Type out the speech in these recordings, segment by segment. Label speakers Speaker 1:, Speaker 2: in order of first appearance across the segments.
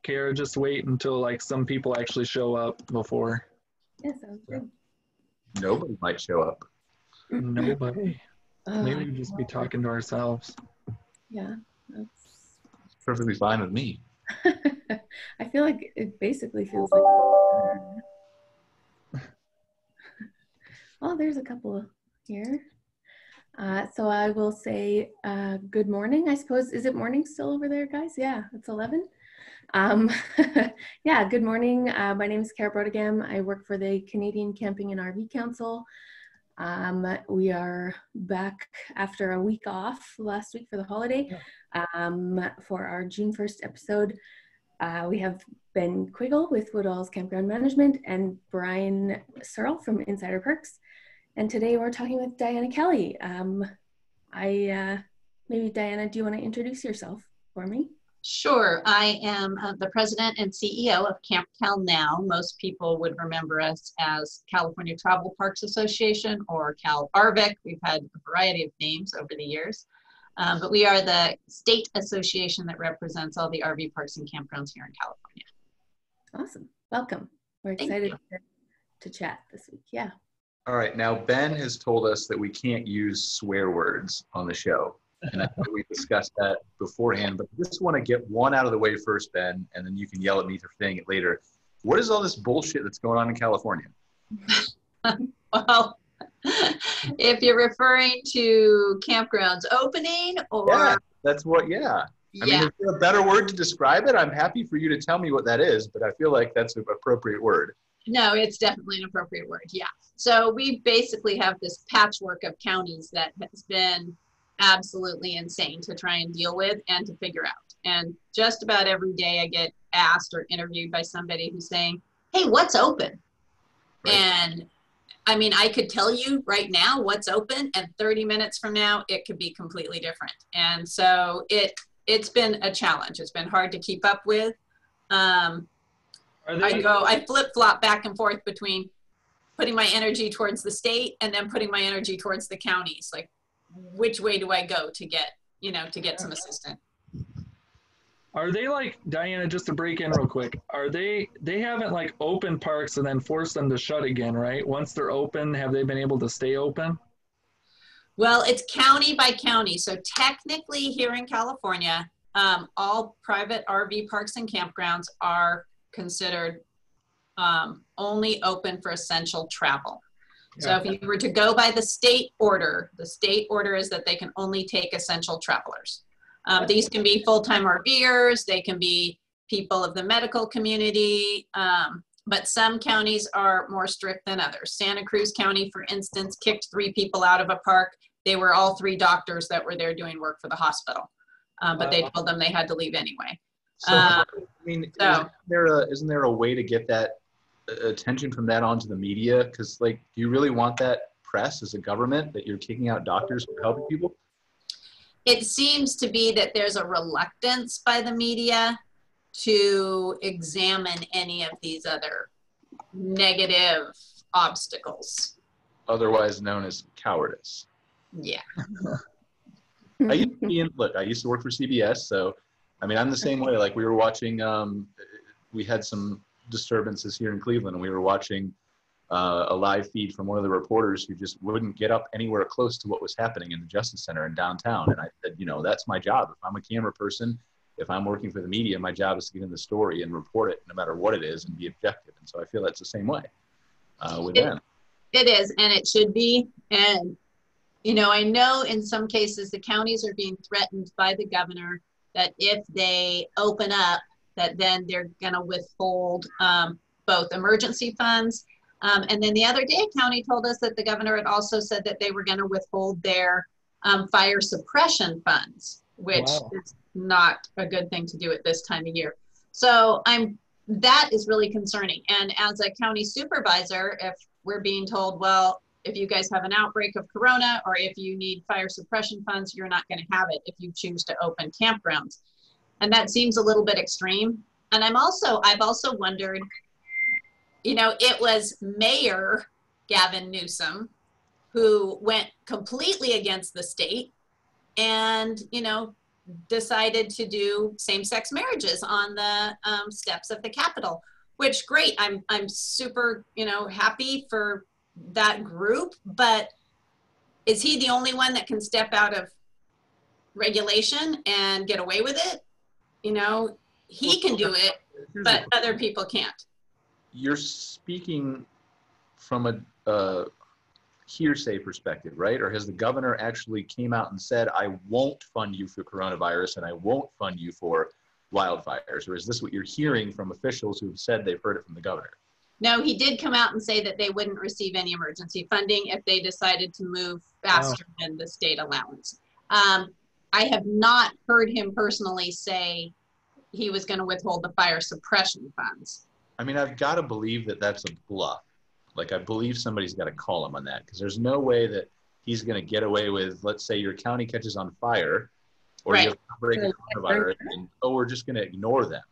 Speaker 1: care, just wait until like some people actually show up before.
Speaker 2: Yeah, sounds good.
Speaker 3: Nobody might show up.
Speaker 1: Nobody. Maybe we'd just be talking to ourselves.
Speaker 2: Yeah, that's
Speaker 3: Perfectly fine with me.
Speaker 2: I feel like it basically feels like oh, there's a couple here. So I will say good morning, I suppose. Is it morning still over there, guys? Yeah, it's 11. Yeah, good morning. My name is Kara Brodegam. I work for the Canadian Camping and RV Council. We are back after a week off last week for the holiday for our June 1st episode. We have Ben Quiggle with Woodall's Campground Management and Brian Searle from Insider Perks. And today we're talking with Diana Kelly. Maybe Diana, do you want to introduce yourself for me?
Speaker 4: Sure. I am the president and CEO of Camp Cal Now. Most people would remember us as California Travel Parks Association or Cal RVIC. We've had a variety of names over the years. But we are the state association that represents all the RV parks and campgrounds here in California.
Speaker 2: Awesome. Welcome. We're excited to chat this week. Yeah.
Speaker 3: All right. Now, Ben has told us that we can't use swear words on the show. And I think we discussed that beforehand, but I just want to get one out of the way first, Ben, and then you can yell at me for saying it later. What is all this bullshit that's going on in California?
Speaker 4: Well, if you're referring to campgrounds opening or...
Speaker 3: Yeah, that's what, I mean, is there a better word to describe it? I'm happy for you to tell me what that is, but I feel like that's an appropriate word.
Speaker 4: No, it's definitely an appropriate word, yeah. So we basically have this patchwork of counties that has been absolutely insane to try and deal with and to figure out. And just about every day I get asked or interviewed by somebody who's saying, hey, what's open? Right. And I mean, I could tell you right now what's open, and 30 minutes from now, it could be completely different. And so it's been a challenge. It's been hard to keep up with. I flip-flop back and forth between putting my energy towards the state and then putting my energy towards the counties. Like, which way do I go to get some assistance?
Speaker 1: Are they like, Diana, just to break in real quick, they haven't like opened parks and then forced them to shut again, right? Once they're open, have they been able to stay open?
Speaker 4: Well, it's county by county. So technically here in California, all private RV parks and campgrounds are considered only open for essential travel. So if you were to go by the state order is that they can only take essential travelers. These can be full-time RVers, they can be people of the medical community, but some counties are more strict than others. Santa Cruz County, for instance, kicked 3 people out of a park. They were all 3 doctors that were there doing work for the hospital, but they told them they had to leave anyway.
Speaker 3: So, I mean, isn't there a way to get that attention from that onto the media? Because like, do you really want that press as a government that you're kicking out doctors for helping people?
Speaker 4: It seems to be that there's a reluctance by the media to examine any of these other negative obstacles,
Speaker 3: otherwise known as cowardice.
Speaker 4: Yeah.
Speaker 3: I used to work for CBS, so I mean, I'm the same way. Like, we were watching we had some disturbances here in Cleveland, and we were watching a live feed from one of the reporters who just wouldn't get up anywhere close to what was happening in the Justice Center in downtown. And I said, that's my job. If I'm a camera person, if I'm working for the media, my job is to get in the story and report it no matter what it is and be objective. And so I feel that's the same way with them.
Speaker 4: It is, and it should be. And, I know in some cases the counties are being threatened by the governor that if they open up, that then they're going to withhold both emergency funds. And then the other day, a county told us that the governor had also said that they were going to withhold their fire suppression funds, which is not a good thing to do at this time of year. So that is really concerning. And as a county supervisor, if we're being told, well, if you guys have an outbreak of corona or if you need fire suppression funds, you're not going to have it if you choose to open campgrounds. And that seems a little bit extreme. And I've also wondered, it was Mayor Gavin Newsom who went completely against the state and, decided to do same-sex marriages on the steps of the Capitol, which great. I'm super, happy for that group, but is he the only one that can step out of regulation and get away with it? He can do it, but other people can't.
Speaker 3: You're speaking from a hearsay perspective, right? Or has the governor actually came out and said, I won't fund you for coronavirus and I won't fund you for wildfires? Or is this what you're hearing from officials who've said they've heard it from the governor?
Speaker 4: No, he did come out and say that they wouldn't receive any emergency funding if they decided to move faster than the state allowance. I have not heard him personally say he was going to withhold the fire suppression funds.
Speaker 3: I mean, I've got to believe that that's a bluff. Like, I believe somebody's got to call him on that, because there's no way that he's going to get away with, let's say your county catches on fire, or you have a break of coronavirus, and, we're just going to ignore them.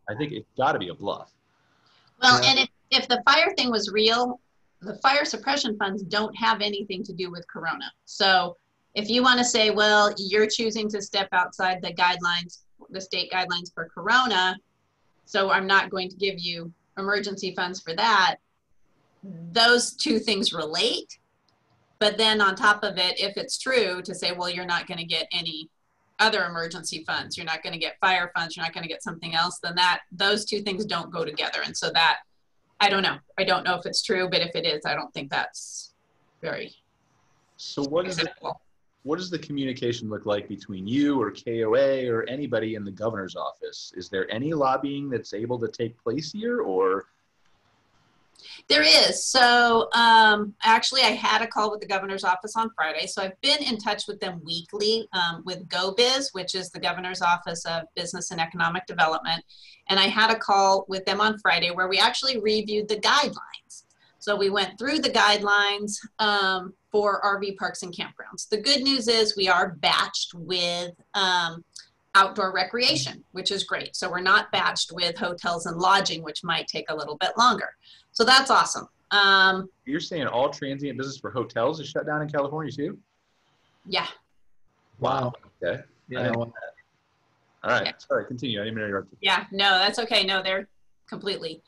Speaker 3: I think it's got to be a bluff.
Speaker 4: Well, and if the fire thing was real, the fire suppression funds don't have anything to do with Corona. So if you want to say, well, you're choosing to step outside the guidelines, the state guidelines for Corona, so I'm not going to give you emergency funds for that, those two things relate. But then on top of it, if it's true to say, well, you're not going to get any other emergency funds, you're not going to get fire funds, you're not going to get something else, then those two things don't go together. And so that, I don't know. I don't know if it's true, but if it is, I don't think that's very acceptable.
Speaker 3: What does the communication look like between you or KOA or anybody in the governor's office? Is there any lobbying that's able to take place here, or?
Speaker 4: There is. So actually, I had a call with the governor's office on Friday. So I've been in touch with them weekly with GoBiz, which is the governor's office of business and economic development. And I had a call with them on Friday where we actually reviewed the guidelines. So we went through the guidelines for RV parks and campgrounds. The good news is we are batched with outdoor recreation, which is great. So we're not batched with hotels and lodging, which might take a little bit longer. So that's awesome.
Speaker 3: You're saying all transient business for hotels is shut down in California too?
Speaker 4: Yeah.
Speaker 3: Wow. Okay.
Speaker 1: Yeah.
Speaker 3: All right. Yeah. Sorry, continue. I didn't mean to interrupt you.
Speaker 4: Yeah, no, that's okay. No, they're completely.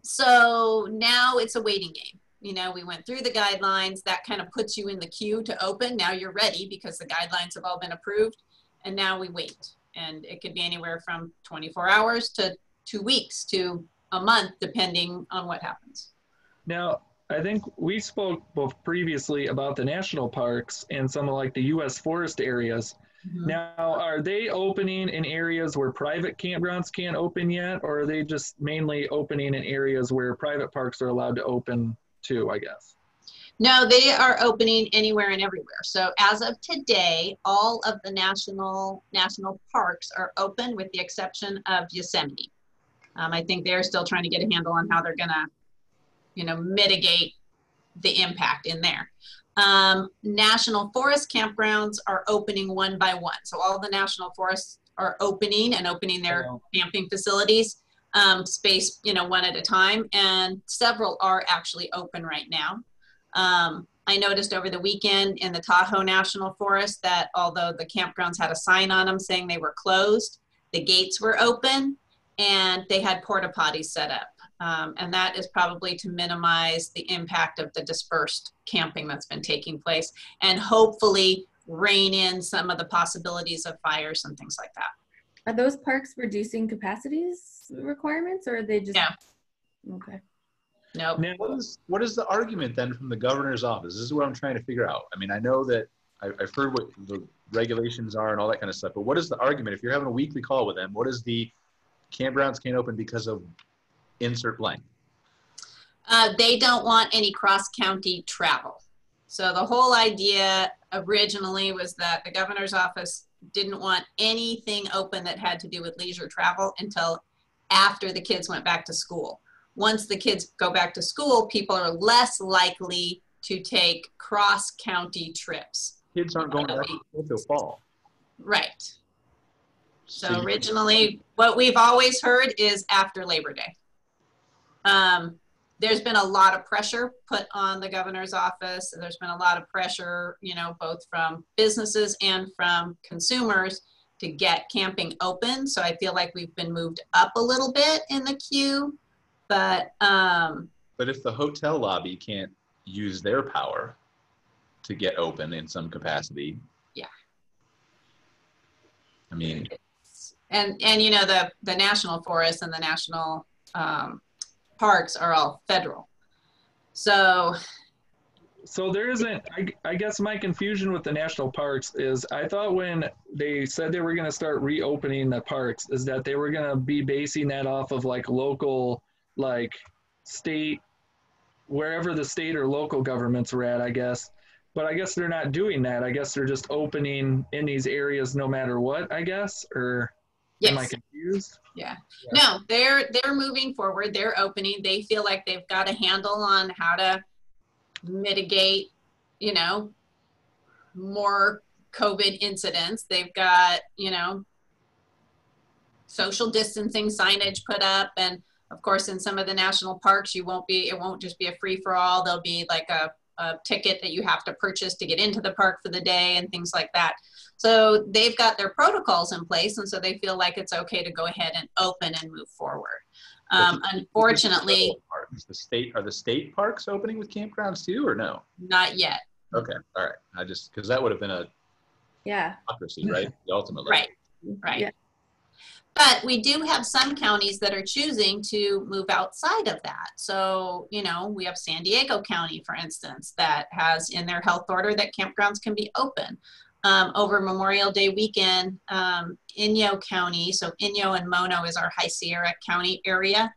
Speaker 4: So now it's a waiting game. We went through the guidelines. That kind of puts you in the queue to open. Now you're ready because the guidelines have all been approved. And now we wait. And it could be anywhere from 24 hours to 2 weeks to a month, depending on what happens.
Speaker 1: Now, I think we spoke both previously about the national parks and some of like the U.S. forest areas. Mm-hmm. Now, are they opening in areas where private campgrounds can't open yet, or are they just mainly opening in areas where private parks are allowed to open too, I guess?
Speaker 4: No, they are opening anywhere and everywhere. So as of today, all of the national parks are open with the exception of Yosemite. I think they're still trying to get a handle on how they're going to, mitigate the impact in there. National forest campgrounds are opening one by one. So all the national forests are opening their camping facilities, spaced, one at a time. And several are actually open right now. I noticed over the weekend in the Tahoe National Forest that although the campgrounds had a sign on them saying they were closed, the gates were open and they had porta potties set up. And that is probably to minimize the impact of the dispersed camping that's been taking place and hopefully rein in some of the possibilities of fires and things like that.
Speaker 2: Are those parks reducing capacities requirements, or are they just?
Speaker 4: Yeah.
Speaker 2: Okay.
Speaker 4: No.
Speaker 3: Now, what is the argument then from the governor's office? This is what I'm trying to figure out. I mean, I know that I've heard what the regulations are and all that kind of stuff, but what is the argument? If you're having a weekly call with them, what is the campgrounds can't open because of insert blank?
Speaker 4: They don't want any cross-county travel. So the whole idea originally was that the governor's office didn't want anything open that had to do with leisure travel until after the kids went back to school. Once the kids go back to school, people are less likely to take cross-county trips.
Speaker 3: Kids aren't going back to school till fall.
Speaker 4: Right. So originally, what we've always heard is after Labor Day. there's been a lot of pressure put on the governor's office. There's been a lot of pressure, you know, both from businesses and from consumers to get camping open. So I feel like we've been moved up a little bit in the queue, but
Speaker 3: if the hotel lobby can't use their power to get open in some capacity,
Speaker 4: yeah,
Speaker 3: I mean,
Speaker 4: and you know, the national forests and the national parks are all federal. So
Speaker 1: there isn't, I guess my confusion with the national parks is I thought when they said they were going to start reopening the parks is that they were going to be basing that off of like local, like state, wherever the state or local governments were at, I guess. But I guess they're not doing that. I guess they're just opening in these areas no matter what, I guess, or
Speaker 4: yes.
Speaker 1: Am I confused?
Speaker 4: Yeah. No, they're moving forward. They're opening. They feel like they've got a handle on how to mitigate, you know, more COVID incidents. They've got, you know, social distancing signage put up. And of course, in some of the national parks, it won't just be a free for all. There'll be like a ticket that you have to purchase to get into the park for the day and things like that. So they've got their protocols in place, and so they feel like it's okay to go ahead and open and move forward. Unfortunately,
Speaker 3: are the state parks opening with campgrounds too, or no?
Speaker 4: Not yet.
Speaker 3: Okay, all right. Because that would have been a democracy, right? Ultimately,
Speaker 4: right.
Speaker 2: Yeah.
Speaker 4: But we do have some counties that are choosing to move outside of that. So, you know, we have San Diego County, for instance, that has in their health order that campgrounds can be open. Over Memorial Day weekend, Inyo County, so Inyo and Mono is our High Sierra County area,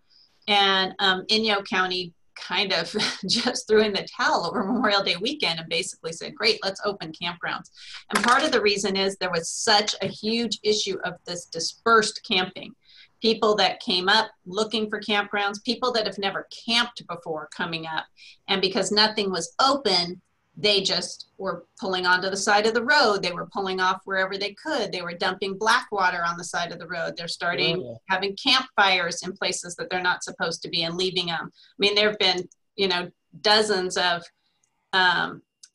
Speaker 4: and Inyo County kind of just threw in the towel over Memorial Day weekend and basically said, great, let's open campgrounds. And part of the reason is there was such a huge issue of this dispersed camping. People that came up looking for campgrounds, people that have never camped before coming up, and because nothing was open, they just were pulling onto the side of the road. They were pulling off wherever they could. They were dumping black water on the side of the road. They're starting having campfires in places that they're not supposed to be and leaving them. I mean, there have been, you know, dozens of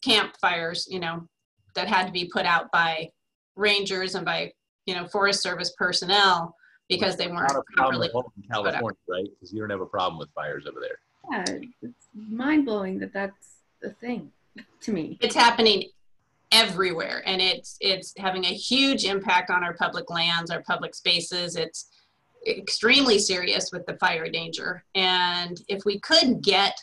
Speaker 4: campfires, you know, that had to be put out by rangers and by, you know, Forest Service personnel because they weren't properly
Speaker 3: in California, right? Because you don't have a problem with fires over there.
Speaker 2: Yeah, it's mind-blowing that that's a thing. To me,
Speaker 4: it's happening everywhere, and it's having a huge impact on our public lands, our public spaces. It's extremely serious with the fire danger, and if we could get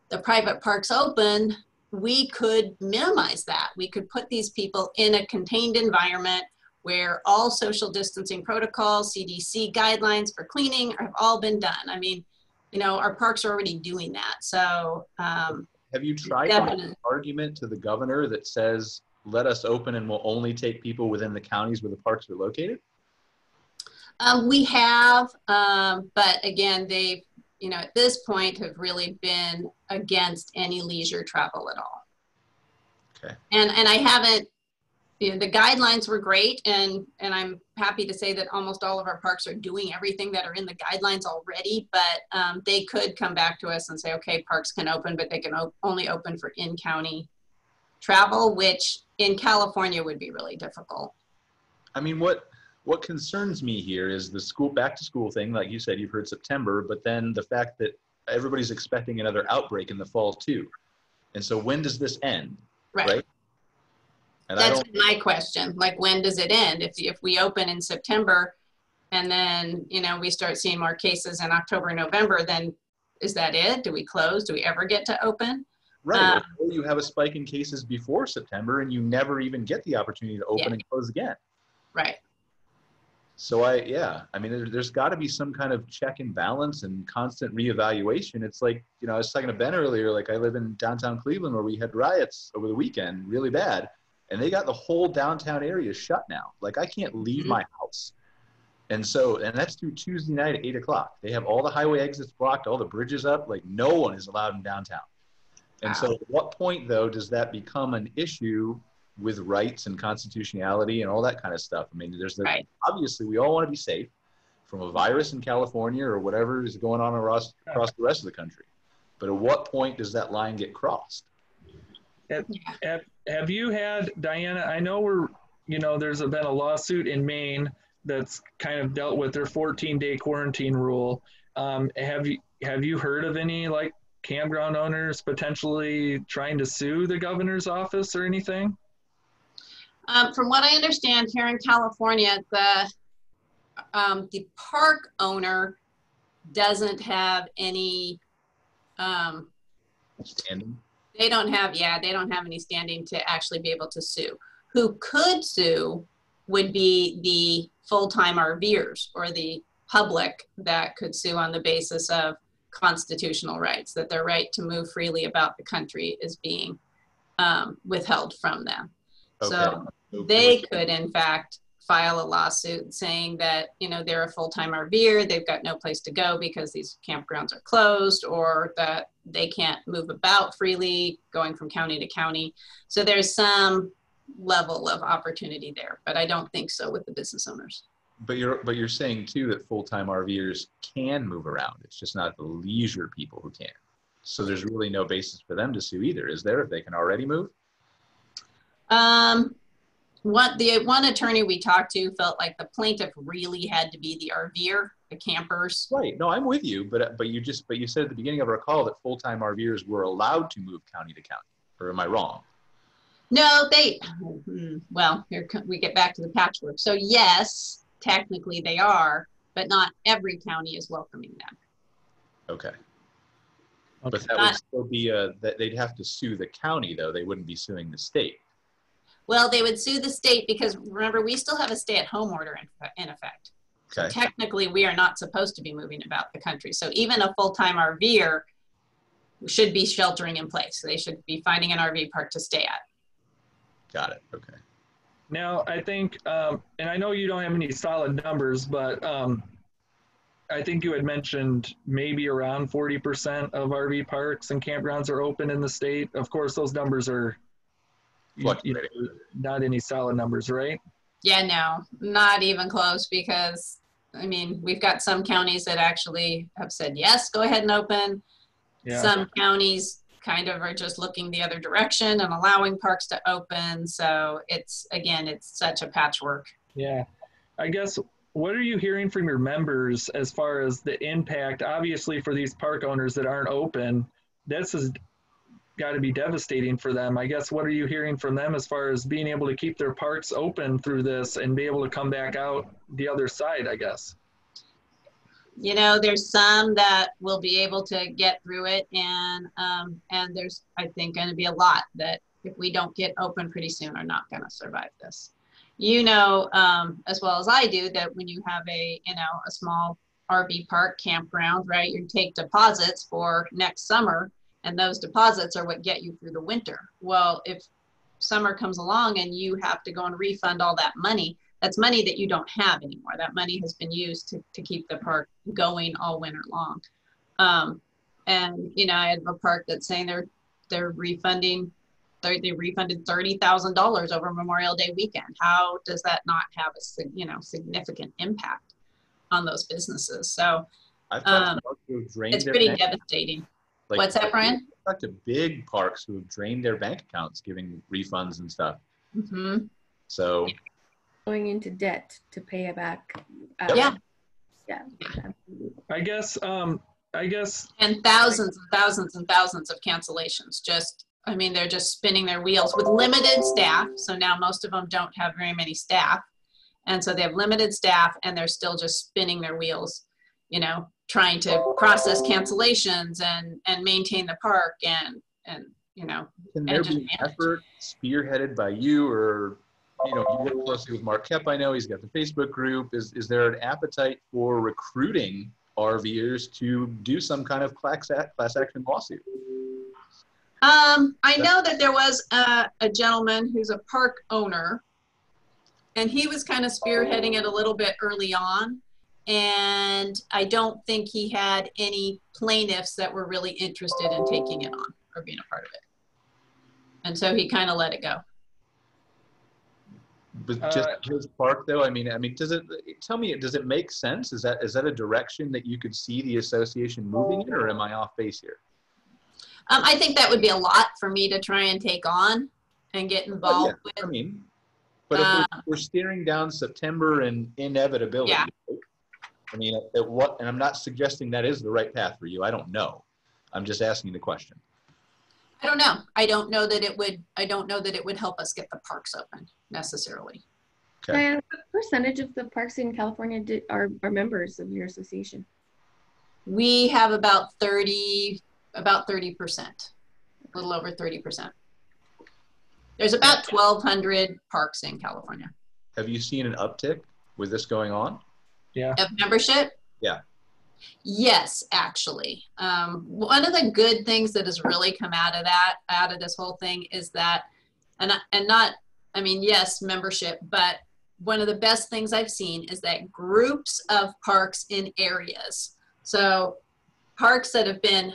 Speaker 4: the private parks open, we could minimize that. We could put these people in a contained environment where all social distancing protocols, CDC guidelines for cleaning have all been done. I mean, you know, our parks are already doing that. So
Speaker 3: have you tried an argument to the governor that says, let us open and we'll only take people within the counties where the parks are located?
Speaker 4: We have, but again, they, you know, at this point have really been against any leisure travel at all.
Speaker 3: Okay.
Speaker 4: And I haven't, you know, the guidelines were great, and I'm happy to say that almost all of our parks are doing everything that are in the guidelines already, but they could come back to us and say, okay, parks can open, but they can only open for in-county travel, which in California would be really difficult.
Speaker 3: I mean, what concerns me here is the back to school thing. Like you said, you've heard September, but then the fact that everybody's expecting another outbreak in the fall too. And so when does this end? Right? And
Speaker 4: that's my question. Like, when does it end? If we open in September and then, you know, we start seeing more cases in October, November, then is that it? Do we close? Do we ever get to open?
Speaker 3: Right. Or you have a spike in cases before September and you never even get the opportunity to open and close again.
Speaker 4: Right.
Speaker 3: So I mean, there's got to be some kind of check and balance and constant reevaluation. It's like, you know, I was talking to Ben earlier, like I live in downtown Cleveland where we had riots over the weekend, really bad. And they got the whole downtown area shut now. Like I can't leave my house. And that's through Tuesday night at 8 o'clock. They have all the highway exits blocked, all the bridges up, like no one is allowed in downtown. And so at what point though, does that become an issue with rights and constitutionality and all that kind of stuff? I mean, obviously we all want to be safe from a virus in California or whatever is going on across the rest of the country. But at what point does that line get crossed?
Speaker 1: Have you had, Diana, I know there's been a lawsuit in Maine that's kind of dealt with their 14-day quarantine rule. Have you heard of any like campground owners potentially trying to sue the governor's office or anything?
Speaker 4: From what I understand, here in California, the park owner doesn't have any
Speaker 3: Standing?
Speaker 4: They don't have any standing to actually be able to sue. Who could sue would be the full-time RVers or the public that could sue on the basis of constitutional rights, that their right to move freely about the country is being withheld from them. Okay. So they could, in fact, file a lawsuit saying that, they're a full-time RVer, they've got no place to go because these campgrounds are closed, or that they can't move about freely going from county to county. So there's some level of opportunity there, but I don't think so with the business owners.
Speaker 3: But you're saying too that full-time RVers can move around. It's just not the leisure people who can. So there's really no basis for them to sue either, is there, if they can already move?
Speaker 4: The one attorney we talked to felt like the plaintiff really had to be the RVer, the campers.
Speaker 3: Right. No, I'm with you, but you said at the beginning of our call that full-time RVers were allowed to move county to county, or am I wrong?
Speaker 4: No, here we get back to the patchwork. So yes, technically they are, but not every county is welcoming them.
Speaker 3: Okay. But that would still be that they'd have to sue the county, though. They wouldn't be suing the state.
Speaker 4: Well, they would sue the state because, remember, we still have a stay-at-home order in effect. Okay. So technically, we are not supposed to be moving about the country. So even a full-time RVer should be sheltering in place. They should be finding an RV park to stay at.
Speaker 3: Got it. Okay.
Speaker 1: Now, I think, and I know you don't have any solid numbers, but I think you had mentioned maybe around 40% of RV parks and campgrounds are open in the state. Of course, those numbers are not any solid numbers, right?
Speaker 4: Yeah, no, not even close, because, we've got some counties that actually have said, yes, go ahead and open. Yeah. Some counties kind of are just looking the other direction and allowing parks to open. So it's such a patchwork.
Speaker 1: Yeah. I guess, what are you hearing from your members as far as the impact? Obviously, for these park owners that aren't open, this has got to be devastating for them. I guess, what are you hearing from them as far as being able to keep their parks open through this and be able to come back out the other side, I guess?
Speaker 4: There's some that will be able to get through it, and there's, I think, going to be a lot that, if we don't get open pretty soon, are not going to survive this. As well as I do, that when you have a small RV park campground, right, you take deposits for next summer, and those deposits are what get you through the winter. Well, if summer comes along and you have to go and refund all that money, that's money that you don't have anymore. That money has been used to keep the park going all winter long. And I have a park that's saying they're refunding. They refunded $30,000 over Memorial Day weekend. How does that not have a significant impact on those businesses? So it's pretty devastating. What's that, Brian?
Speaker 3: I've talked to big parks who have drained their bank accounts giving refunds and stuff. Mm-hmm. So
Speaker 2: going into debt to pay it back.
Speaker 4: Yeah.
Speaker 1: I guess.
Speaker 4: And thousands and thousands and thousands of cancellations. They're just spinning their wheels with limited staff. So now most of them don't have very many staff. And so they have limited staff, and they're still just spinning their wheels, trying to process cancellations and maintain the park and
Speaker 3: Can there be an effort spearheaded by you, or you work closely with Mark Kepp? I know he's got the Facebook group. Is there an appetite for recruiting RVers to do some kind of class action lawsuit?
Speaker 4: I know that there was a gentleman who's a park owner, and he was kind of spearheading it a little bit early on. And I don't think he had any plaintiffs that were really interested in taking it on or being a part of it. And so he kind of let it go.
Speaker 3: But just his park, though, does it make sense? Is that a direction that you could see the association moving in, or am I off base here?
Speaker 4: I think that would be a lot for me to try and take on and get involved with.
Speaker 3: I mean, but if we're staring down September and inevitability,
Speaker 4: yeah.
Speaker 3: I mean, and I'm not suggesting that is the right path for you. I don't know. I'm just asking the question.
Speaker 4: I don't know. I don't know that it would help us get the parks open necessarily.
Speaker 3: Okay.
Speaker 2: And what percentage of the parks in California are members of your association?
Speaker 4: We have about 30%, a little over 30%. There's about 1,200 parks in California.
Speaker 3: Have you seen an uptick with this going on?
Speaker 1: Yeah.
Speaker 4: Of membership?
Speaker 3: Yeah.
Speaker 4: Yes, actually. One of the good things that has really come out of this whole thing is that, yes, membership, but one of the best things I've seen is that groups of parks in areas. So parks that have been,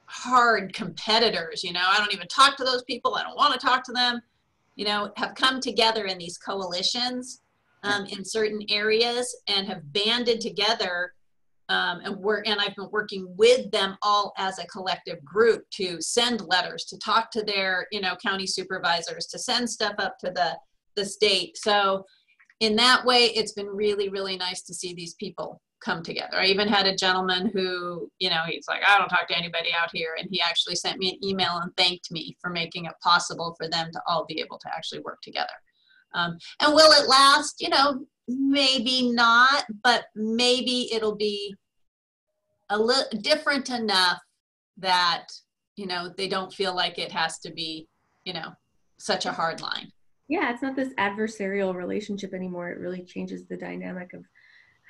Speaker 4: hard competitors, I don't even talk to those people. I don't want to talk to them, have come together in these coalitions in certain areas and have banded together. And I've been working with them all as a collective group to send letters, to talk to their, county supervisors, to send stuff up to the state. So in that way, it's been really, really nice to see these people come together. I even had a gentleman who, he's like, I don't talk to anybody out here. And he actually sent me an email and thanked me for making it possible for them to all be able to actually work together. And will it last? Maybe not, but maybe it'll be a little different enough that, they don't feel like it has to be, such a hard line.
Speaker 2: Yeah, it's not this adversarial relationship anymore. It really changes the dynamic of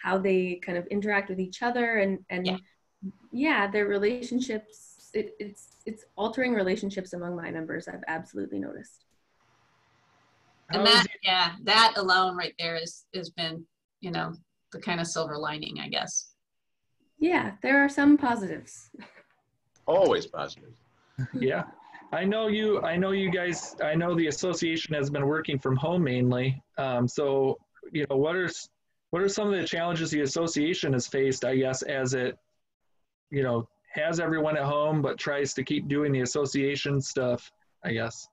Speaker 2: how they kind of interact with each other and their relationships. It's altering relationships among my members. I've absolutely noticed.
Speaker 4: And that alone right there has been, the kind of silver lining, I guess.
Speaker 2: Yeah, there are some positives.
Speaker 3: Always positive.
Speaker 1: Yeah. I know you guys, I know the association has been working from home mainly. So, what are some of the challenges the association has faced, I guess, as it, has everyone at home, but tries to keep doing the association stuff, I guess?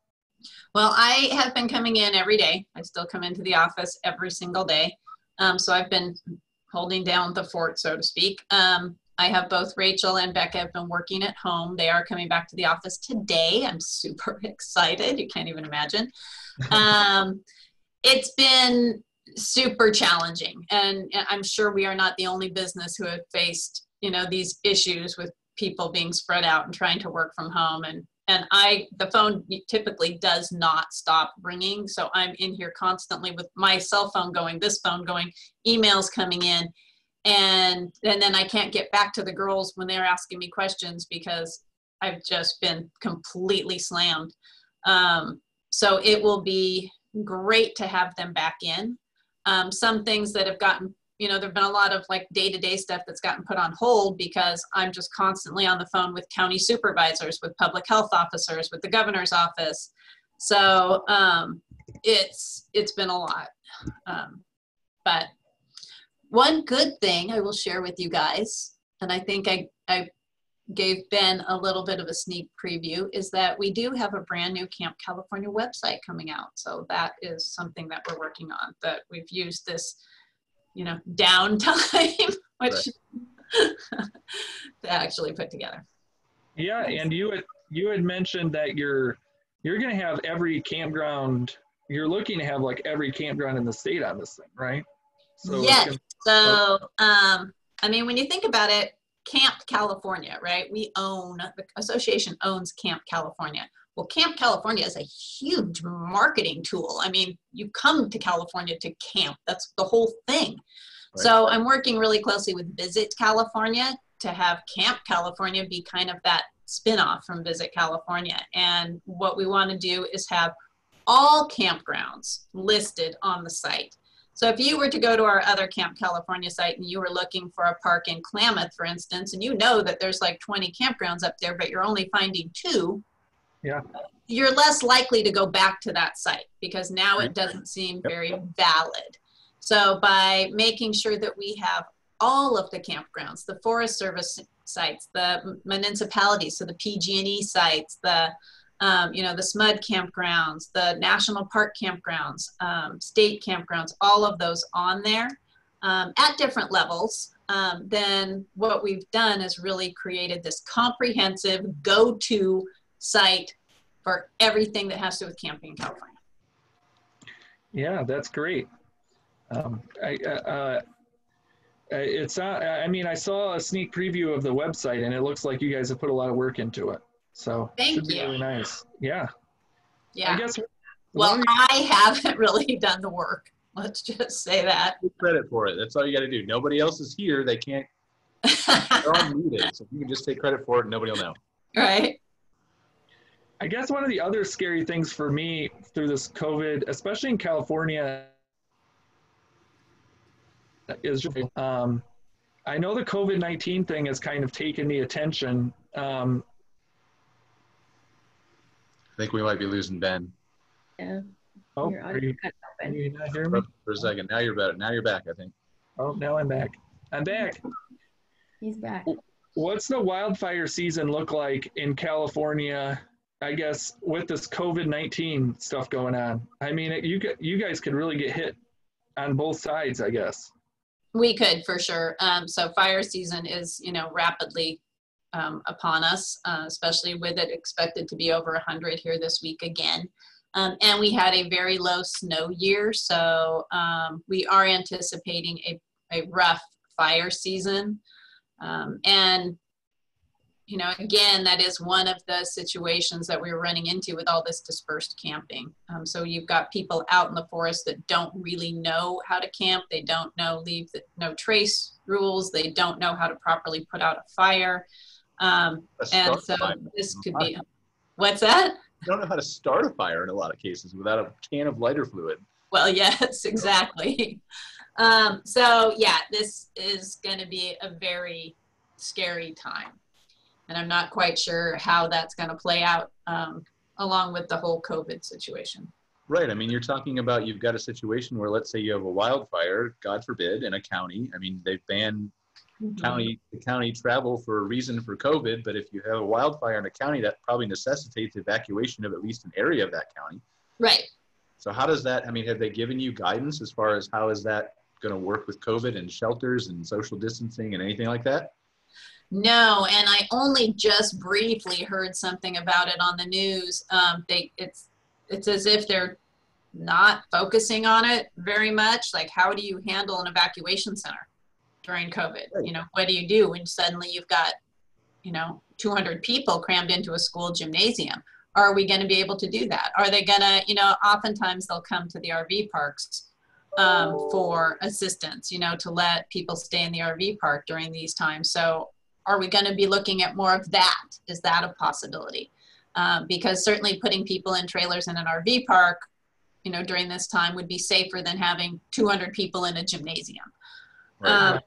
Speaker 4: Well, I have been coming in every day. I still come into the office every single day. So I've been holding down the fort, so to speak. I have both Rachel and Becca have been working at home. They are coming back to the office today. I'm super excited. You can't even imagine. It's been super challenging. And I'm sure we are not the only business who have faced, these issues with people being spread out and trying to work from home. And the phone typically does not stop ringing. So I'm in here constantly with my cell phone going, this phone going, emails coming in. And then I can't get back to the girls when they're asking me questions because I've just been completely slammed. So it will be great to have them back in. Some things that have gotten, there've been a lot of like day-to-day stuff that's gotten put on hold because I'm just constantly on the phone with county supervisors, with public health officers, with the governor's office. So it's been a lot. But one good thing I will share with you guys, and I think I gave Ben a little bit of a sneak preview, is that we do have a brand new Camp California website coming out. So that is something that we're working on, that we've used this, downtime, which to actually put together.
Speaker 1: Yeah, and you had mentioned that you're going to have every campground. You're looking to have like every campground in the state on this thing, right? So
Speaker 4: yes. When you think about it, Camp California, right? The association owns Camp California. Well, Camp California is a huge marketing tool. You come to California to camp. That's the whole thing. Right. So I'm working really closely with Visit California to have Camp California be kind of that spin-off from Visit California. And what we want to do is have all campgrounds listed on the site. So if you were to go to our other Camp California site and you were looking for a park in Klamath, for instance, and that there's like 20 campgrounds up there, but you're only finding 2, you're less likely to go back to that site because now it doesn't seem very valid. So by making sure that we have all of the campgrounds, the Forest Service sites, the municipalities, so the PG&E sites, the the SMUD campgrounds, the national park campgrounds, state campgrounds, all of those on there at different levels. Then what we've done is really created this comprehensive go-to site for everything that has to do with camping in California.
Speaker 1: Yeah, that's great. I mean, I saw a sneak preview of the website, and it looks like you guys have put a lot of work into it. So
Speaker 4: Thank
Speaker 1: should be
Speaker 4: you.
Speaker 1: really nice. Yeah.
Speaker 4: Yeah.
Speaker 1: I guess.
Speaker 4: Well, I haven't really done the work. Let's just say that.
Speaker 3: Take credit for it. That's all you got to do. Nobody else is here. They can't. They're all muted. So you can just take credit for it, and nobody will know.
Speaker 4: Right.
Speaker 1: I guess one of the other scary things for me through this COVID, especially in California, is I know the COVID-19 thing has kind of taken the attention.
Speaker 3: I think we might be losing Ben.
Speaker 2: Yeah.
Speaker 1: Oh,
Speaker 2: Your
Speaker 1: are
Speaker 2: audio
Speaker 1: you,
Speaker 2: cut
Speaker 1: can
Speaker 2: open.
Speaker 1: you not hear me?
Speaker 3: For a second. Now you're better. Now you're back, I think.
Speaker 1: Oh, now I'm back. I'm back.
Speaker 2: He's back.
Speaker 1: What's the wildfire season look like in California, I guess, with this COVID-19 stuff going on? I mean, you guys could really get hit on both sides, I guess.
Speaker 4: We could, for sure. So fire season is, rapidly upon us, especially with it expected to be over 100 here this week again. And we had a very low snow year, so we are anticipating a rough fire season. And, again, that is one of the situations that we're running into with all this dispersed camping. So you've got people out in the forest that don't really know how to camp. They don't know no trace rules. They don't know how to properly put out a fire. And so this could be, what's that?
Speaker 3: You don't know how to start a fire in a lot of cases without a can of lighter fluid.
Speaker 4: Well, yes, exactly. So yeah, this is going to be a very scary time. And I'm not quite sure how that's going to play out along with the whole COVID situation.
Speaker 3: Right. I mean, you're talking about, you've got a situation where, let's say you have a wildfire, God forbid, in a county. I mean, they've banned county travel for a reason for COVID, but if you have a wildfire in a county, that probably necessitates evacuation of at least an area of that county.
Speaker 4: Right.
Speaker 3: So how does that, I mean, have they given you guidance as far as how is that going to work with COVID and shelters and social distancing and anything like that?
Speaker 4: No, and I only just briefly heard something about it on the news. It's as if they're not focusing on it very much. Like, how do you handle an evacuation center during COVID?
Speaker 3: Right.
Speaker 4: What do you do when suddenly you've got, 200 people crammed into a school gymnasium? Are we going to be able to do that? Are they going to, oftentimes they'll come to the RV parks for assistance, to let people stay in the RV park during these times. So are we going to be looking at more of that? Is that a possibility? Because certainly putting people in trailers in an RV park, during this time would be safer than having 200 people in a gymnasium.
Speaker 3: Right.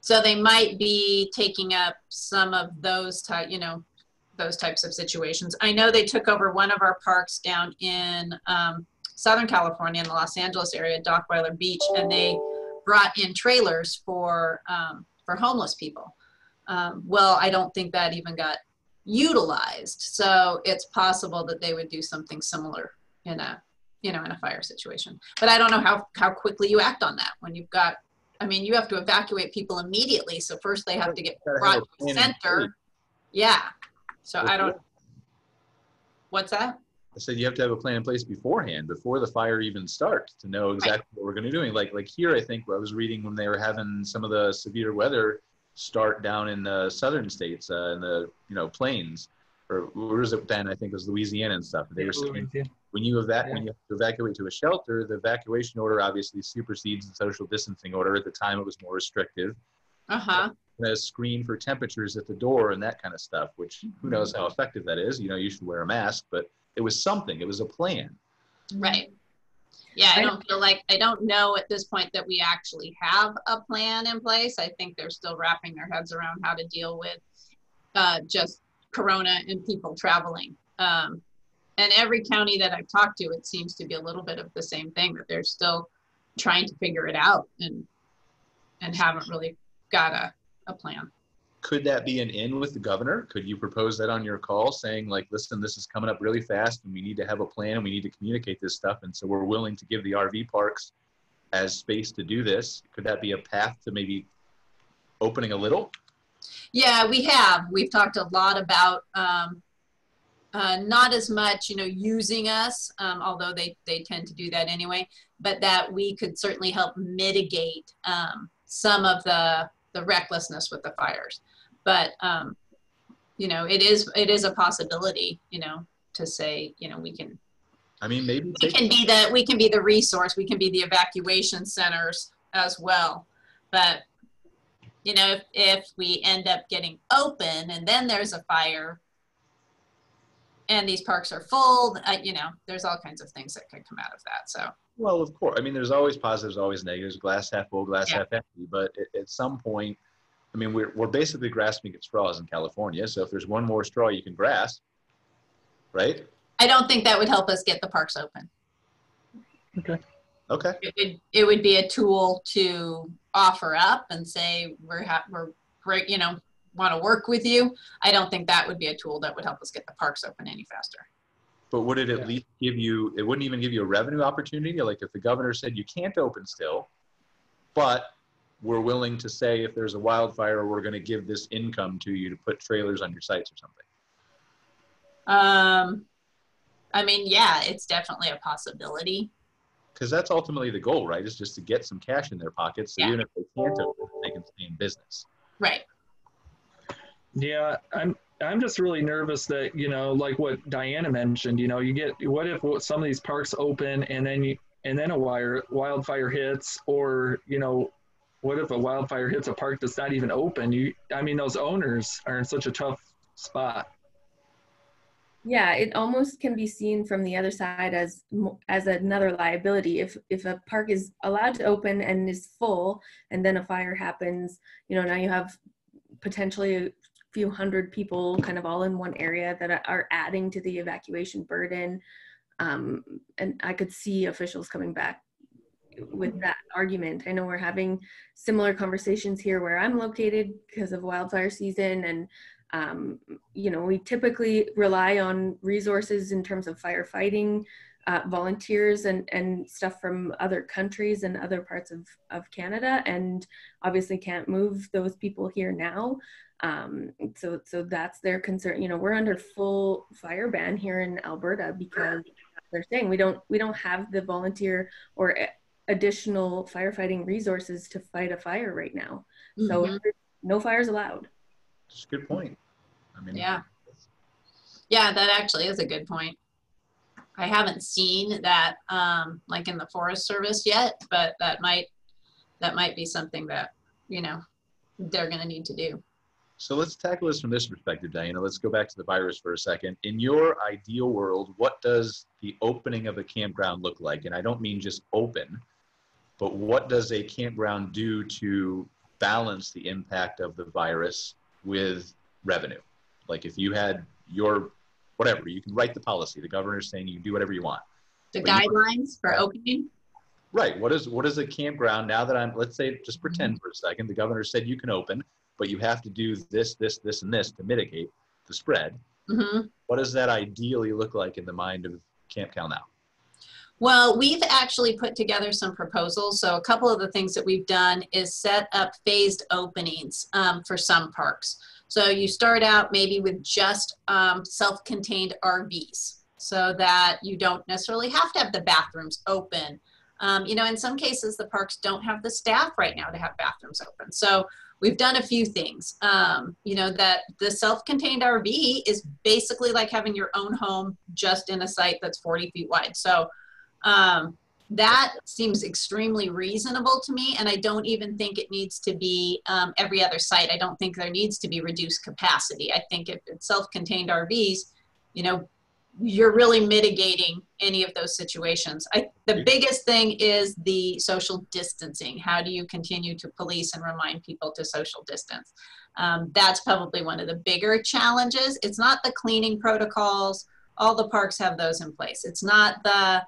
Speaker 4: So they might be taking up some of those types of situations. I know they took over one of our parks down in Southern California in the Los Angeles area, Dockweiler Beach, and they brought in trailers for homeless people. Well, I don't think that even got utilized. So it's possible that they would do something similar in a fire situation. But I don't know how quickly you act on that when you've got, you have to evacuate people immediately. So first they have to get brought to a center. Yeah. So I don't, what's that?
Speaker 3: I said you have to have a plan in place beforehand, before the fire even starts, to know exactly what we're going to be doing. Like here, I think I was reading when they were having some of the severe weather start down in the southern states, in the plains, or where was it then? I think it was Louisiana and stuff. They were saying when you have to evacuate to a shelter, the evacuation order obviously supersedes the social distancing order. At the time, it was more restrictive. A screen for temperatures at the door and that kind of stuff, which who knows how effective that is. You should wear a mask, but it was something. It was a plan.
Speaker 4: Right. Yeah, I don't know at this point that we actually have a plan in place. I think they're still wrapping their heads around how to deal with just Corona and people traveling. And every county that I've talked to, it seems to be a little bit of the same thing, that they're still trying to figure it out and haven't really got a plan.
Speaker 3: Could that be an in with the governor? Could you propose that on your call saying like, listen, this is coming up really fast and we need to have a plan and we need to communicate this stuff. And so we're willing to give the RV parks as space to do this. Could that be a path to maybe opening a little?
Speaker 4: Yeah, we've talked a lot about not as much, using us, although they tend to do that anyway, but that we could certainly help mitigate some of the recklessness with the fires. But, it is a possibility, to say, we can,
Speaker 3: I mean, maybe
Speaker 4: we can be the resource, we can be the evacuation centers as well. But, if we end up getting open and then there's a fire and these parks are full, there's all kinds of things that could come out of that. So,
Speaker 3: well, of course, I mean, there's always positives, always negatives, glass half full, glass half empty. But at some point, I mean, we're basically grasping at straws in California. So if there's one more straw you can grasp, right?
Speaker 4: I don't think that would help us get the parks open.
Speaker 3: Okay.
Speaker 4: It would be a tool to offer up and say, we're great, want to work with you. I don't think that would be a tool that would help us get the parks open any faster.
Speaker 3: But would it at least give you, it wouldn't even give you a revenue opportunity? Like if the governor said you can't open still, but we're willing to say if there's a wildfire, we're going to give this income to you to put trailers on your sites or something.
Speaker 4: I mean, yeah, it's definitely a possibility.
Speaker 3: Because that's ultimately the goal, right? Is just to get some cash in their pockets. So even if they can't open, they can stay in business.
Speaker 4: Right.
Speaker 1: Yeah, I'm just really nervous that, like what Diana mentioned, you get, what if some of these parks open and then a wildfire hits, or, what if a wildfire hits a park that's not even open? Those owners are in such a tough spot.
Speaker 2: Yeah, it almost can be seen from the other side as another liability. If a park is allowed to open and is full, and then a fire happens, now you have potentially a few hundred people kind of all in one area that are adding to the evacuation burden. And I could see officials coming back with that argument. I know we're having similar conversations here where I'm located because of wildfire season, and we typically rely on resources in terms of firefighting, volunteers and stuff from other countries and other parts of Canada, and obviously can't move those people here now. So that's their concern. We're under full fire ban here in Alberta because they're saying we don't have the volunteer or additional firefighting resources to fight a fire right now. So no fires allowed.
Speaker 3: That's a good point.
Speaker 4: Yeah, that actually is a good point. I haven't seen that like in the Forest Service yet, but that might be something that they're going to need to do.
Speaker 3: So let's tackle this from this perspective, Diana. Let's go back to the virus for a second. In your ideal world, what does the opening of a campground look like? And I don't mean just open, but what does a campground do to balance the impact of the virus with revenue? Like if you had your, whatever, you can write the policy. The governor's saying you can do whatever you want.
Speaker 4: The guidelines for opening?
Speaker 3: Right. What is a campground, now that let's say, just pretend for a second, the governor said you can open, but you have to do this, this, this, and this to mitigate the spread. What does that ideally look like in the mind of Camp Cal now?
Speaker 4: Well, we've actually put together some proposals. So a couple of the things that we've done is set up phased openings for some parks. So you start out maybe with just self-contained RVs so that you don't necessarily have to have the bathrooms open. In some cases, the parks don't have the staff right now to have bathrooms open. So we've done a few things, that the self-contained RV is basically like having your own home just in a site that's 40 feet wide. So that seems extremely reasonable to me. And I don't even think it needs to be every other site. I don't think there needs to be reduced capacity. I think if it's self-contained RVs, you're really mitigating any of those situations. The biggest thing is the social distancing. How do you continue to police and remind people to social distance? That's probably one of the bigger challenges. It's not the cleaning protocols. All the parks have those in place. It's not the,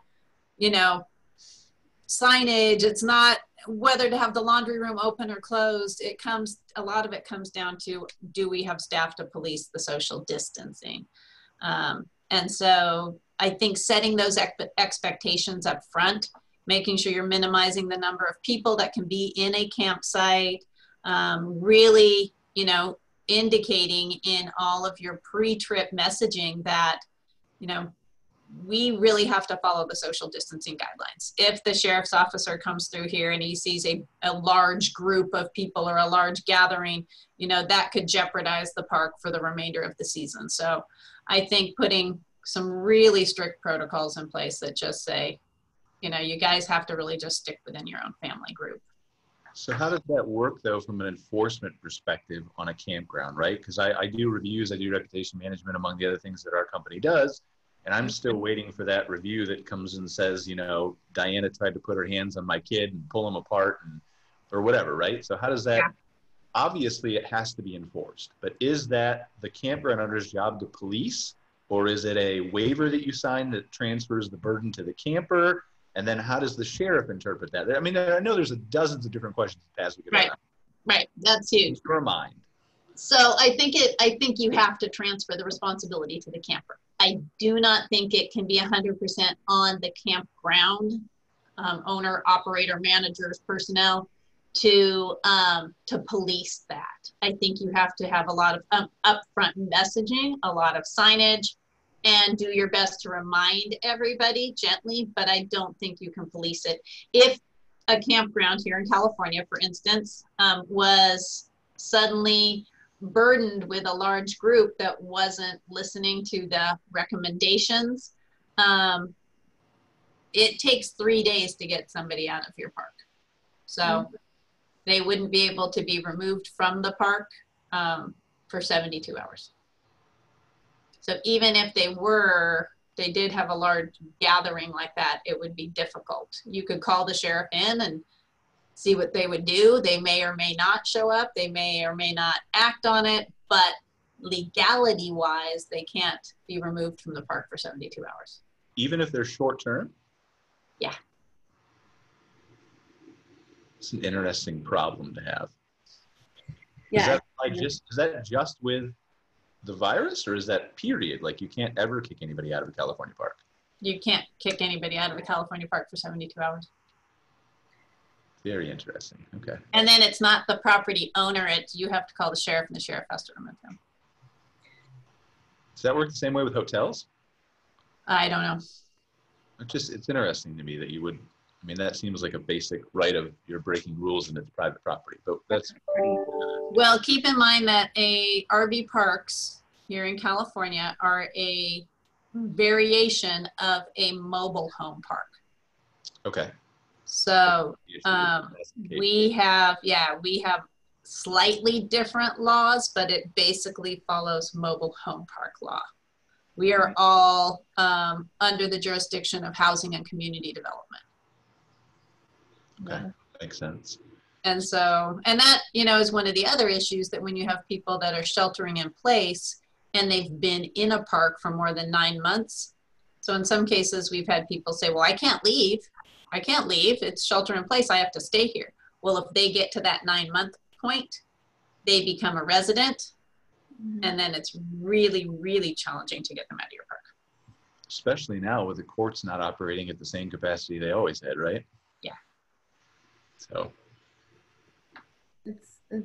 Speaker 4: signage. It's not whether to have the laundry room open or closed, a lot of it comes down to, do we have staff to police the social distancing? And so I think setting those expectations up front, making sure you're minimizing the number of people that can be in a campsite, really, you know, indicating in all of your pre-trip messaging that, you know, we really have to follow the social distancing guidelines. If the sheriff's officer comes through here and he sees a large group of people or a large gathering, you know, that could jeopardize the park for the remainder of the season. So I think putting some really strict protocols in place that just say, you know, you guys have to really just stick within your own family group.
Speaker 3: So how does that work, though, from an enforcement perspective on a campground, right? Because I do reviews, I do reputation management, among the other things that our company does. And I'm still waiting for that review that comes and says, you know, Diana tried to put her hands on my kid and pull him apart or whatever, right? So how does that, obviously it has to be enforced, but is that the campground owner's job to police, or is it a waiver that you sign that transfers the burden to the camper? And then how does the sheriff interpret that? I mean, I know there's dozens of different questions to ask.
Speaker 4: Right, that's huge.
Speaker 3: In your mind.
Speaker 4: So I think you have to transfer the responsibility to the camper. I do not think it can be 100% on the campground owner, operator, managers, personnel to police that. I think you have to have a lot of upfront messaging, a lot of signage, and do your best to remind everybody gently, but I don't think you can police it. If a campground here in California, for instance, was suddenly burdened with a large group that wasn't listening to the recommendations, it takes 3 days to get somebody out of your park. So they wouldn't be able to be removed from the park for 72 hours. So even if they did have a large gathering like that, it would be difficult. You could call the sheriff in and see what they would do. They may or may not show up. They may or may not act on it, but legality-wise, they can't be removed from the park for 72 hours.
Speaker 3: Even if they're short-term?
Speaker 4: Yeah.
Speaker 3: It's an interesting problem to have.
Speaker 2: Yeah.
Speaker 3: Is that just with the virus, or is that period? Like, you can't ever kick anybody out of a California park?
Speaker 4: You can't kick anybody out of a California park for 72 hours.
Speaker 3: Very interesting. Okay.
Speaker 4: And then it's not the property owner. You have to call the sheriff, and the sheriff has to remove him.
Speaker 3: Does that work the same way with hotels?
Speaker 4: I don't know.
Speaker 3: It's interesting to me that you would. I mean, that seems like a basic right of you're breaking rules and it's private property, but that's.
Speaker 4: Well, keep in mind that RV parks here in California are a variation of a mobile home park.
Speaker 3: Okay.
Speaker 4: So we have slightly different laws, but it basically follows mobile home park law. We are all under the jurisdiction of housing and community development.
Speaker 3: Okay, makes sense.
Speaker 4: And so, and that, you know, is one of the other issues, that when you have people that are sheltering in place and they've been in a park for more than 9 months. So in some cases, we've had people say, well, I can't leave. It's shelter in place. I have to stay here. Well, if they get to that 9-month point, they become a resident. And then it's really, really challenging to get them out of your park.
Speaker 3: Especially now with the courts not operating at the same capacity they always had, right?
Speaker 4: Yeah.
Speaker 3: So.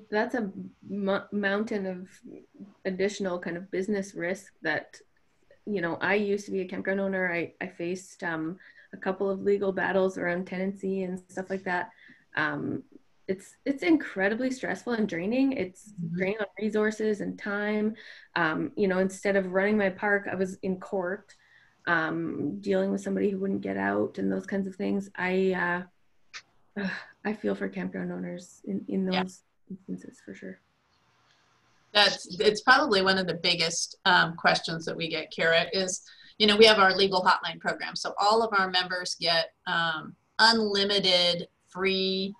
Speaker 2: That's a mountain of additional kind of business risk that, you know, I used to be a campground owner. I faced a couple of legal battles around tenancy and stuff like that. It's incredibly stressful and draining. It's draining on resources and time. You know, instead of running my park, I was in court dealing with somebody who wouldn't get out and those kinds of things. I feel for campground owners in those instances for sure.
Speaker 4: It's probably one of the biggest questions that we get, Kara, is, you know, we have our legal hotline program. So all of our members get unlimited free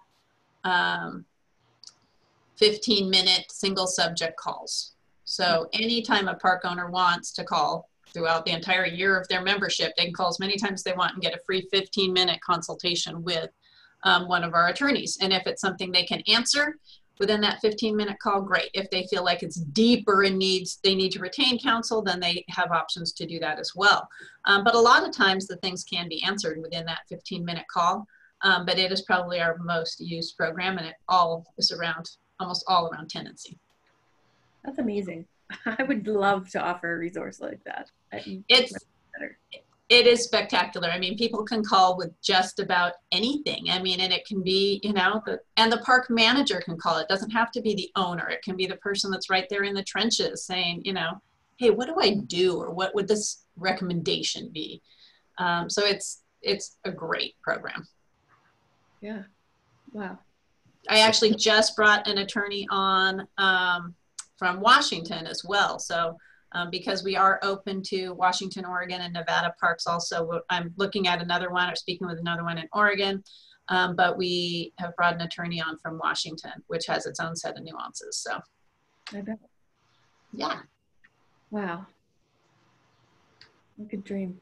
Speaker 4: 15-minute single subject calls. So anytime a park owner wants to call throughout the entire year of their membership, they can call as many times as they want and get a free 15-minute consultation with one of our attorneys. And if it's something they can answer within that 15-minute call, great. If they feel like it's deeper and they need to retain counsel, then they have options to do that as well. But a lot of times the things can be answered within that 15-minute call. But it is probably our most used program, and it all is almost all around tenancy.
Speaker 2: That's amazing. I would love to offer a resource like that.
Speaker 4: It is spectacular. I mean, people can call with just about anything. I mean, and it can be, and the park manager can call. It doesn't have to be the owner. It can be the person that's right there in the trenches saying, hey, what do I do? Or what would this recommendation be? So it's a great program.
Speaker 2: Yeah. Wow.
Speaker 4: I actually just brought an attorney on from Washington as well. So because we are open to Washington, Oregon, and Nevada parks also, I'm looking at another one or speaking with another one in Oregon, but we have brought an attorney on from Washington, which has its own set of nuances. So
Speaker 2: I bet.
Speaker 4: Yeah.
Speaker 2: Wow. What a dream.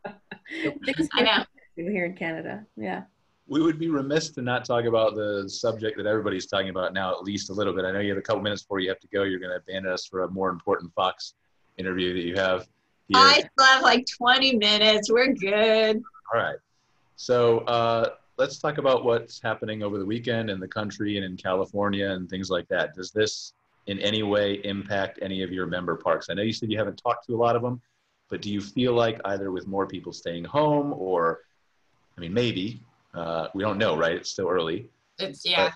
Speaker 4: I know.
Speaker 2: Here in Canada. Yeah.
Speaker 3: We would be remiss to not talk about the subject that everybody's talking about now, at least a little bit. I know you have a couple minutes before you have to go. You're going to abandon us for a more important Fox interview that you have here.
Speaker 4: I still have like 20 minutes. We're good.
Speaker 3: All right. So let's talk about what's happening over the weekend in the country and in California and things like that. Does this in any way impact any of your member parks? I know you said you haven't talked to a lot of them, but do you feel like either with more people staying home or, I mean, maybe, we don't know, right? It's still early.
Speaker 4: Yeah.
Speaker 3: But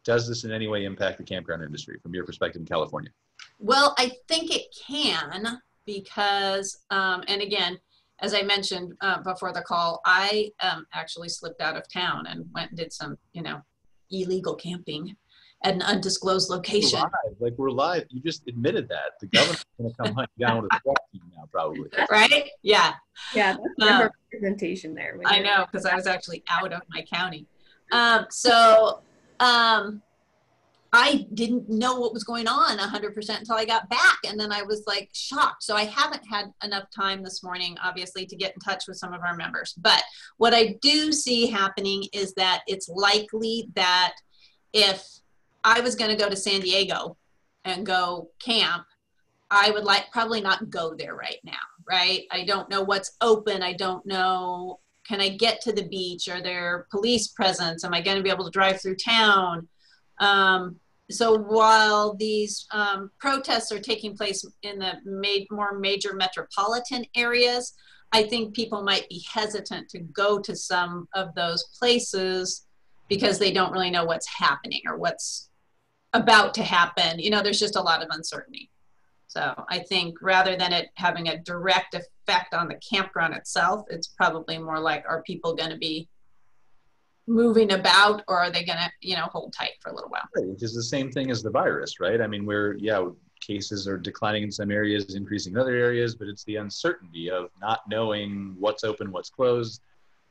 Speaker 3: does this in any way impact the campground industry from your perspective in California?
Speaker 4: Well, I think it can because, and again, as I mentioned before the call, I actually slipped out of town and went and did some, illegal camping at an undisclosed location.
Speaker 3: We're live. You just admitted that. The governor's going to come hunt you down with a SWAT team now, probably.
Speaker 4: Right? Yeah.
Speaker 2: Yeah, that's representation there.
Speaker 4: I know, because I was actually out of my county. I didn't know what was going on 100% until I got back. And then I was like shocked. So I haven't had enough time this morning, obviously, to get in touch with some of our members. But what I do see happening is that it's likely that if I was going to go to San Diego and go camp, I would probably not go there right now, right? I don't know what's open. I don't know, can I get to the beach? Are there police presence? Am I going to be able to drive through town? So while these protests are taking place in the more major metropolitan areas, I think people might be hesitant to go to some of those places because they don't really know what's happening or what's about to happen. There's just a lot of uncertainty. So I think rather than it having a direct effect on the campground itself, it's probably more like, are people going to be moving about, or are they going to, hold tight for a little while?
Speaker 3: Right, which is the same thing as the virus, right? I mean, cases are declining in some areas, increasing in other areas, but it's the uncertainty of not knowing what's open, what's closed.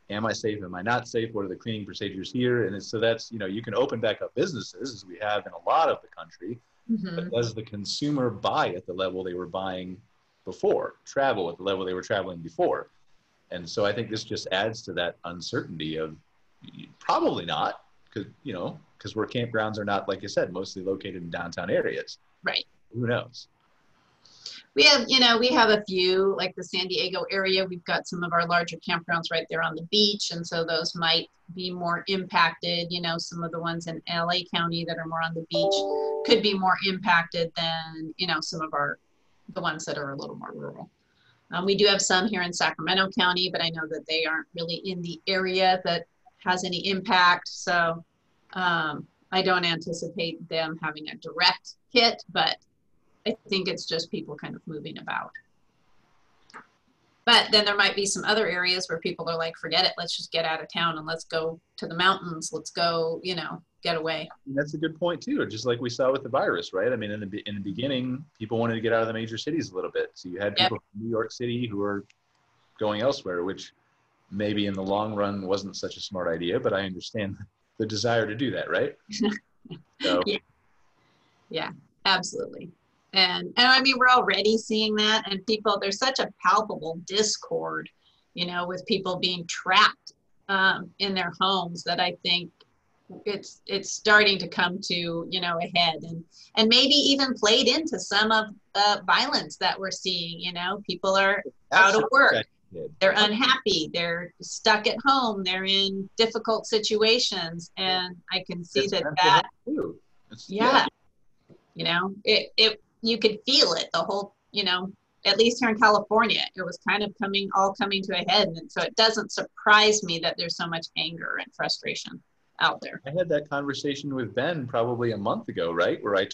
Speaker 3: Am I safe? Am I not safe? What are the cleaning procedures here? And so that's, you can open back up businesses as we have in a lot of the country, but does the consumer buy at the level they were buying before, travel at the level they were traveling before? And so I think this just adds to that uncertainty of probably not, because where campgrounds are not, like I said, mostly located in downtown areas.
Speaker 4: Right.
Speaker 3: Who knows?
Speaker 4: We have a few, like the San Diego area. We've got some of our larger campgrounds right there on the beach. And so those might be more impacted. Some of the ones in LA County that are more on the beach could be more impacted than, some of the ones that are a little more rural. We do have some here in Sacramento County, but I know that they aren't really in the area that has any impact. So I don't anticipate them having a direct hit, but I think it's just people kind of moving about. But then there might be some other areas where people are like, forget it, let's just get out of town and let's go to the mountains. Let's go, get away.
Speaker 3: And that's a good point too, just like we saw with the virus, right? I mean, in the beginning, people wanted to get out of the major cities a little bit. So you had people from New York City who were going elsewhere, which maybe in the long run wasn't such a smart idea, but I understand the desire to do that, right? So.
Speaker 4: Yeah, absolutely. And I mean, we're already seeing that, and there's such a palpable discord, with people being trapped in their homes that I think it's starting to come to, you know, a head, and maybe even played into some of the violence that we're seeing. You know, people are out of work, they're unhappy, they're stuck at home, they're in difficult situations, and I can see that yeah, you know, it you could feel it, the whole, you know, at least here in California, it was kind of coming to a head. And so it doesn't surprise me that there's so much anger and frustration out there.
Speaker 3: I had that conversation with Ben probably a month ago, right? Where I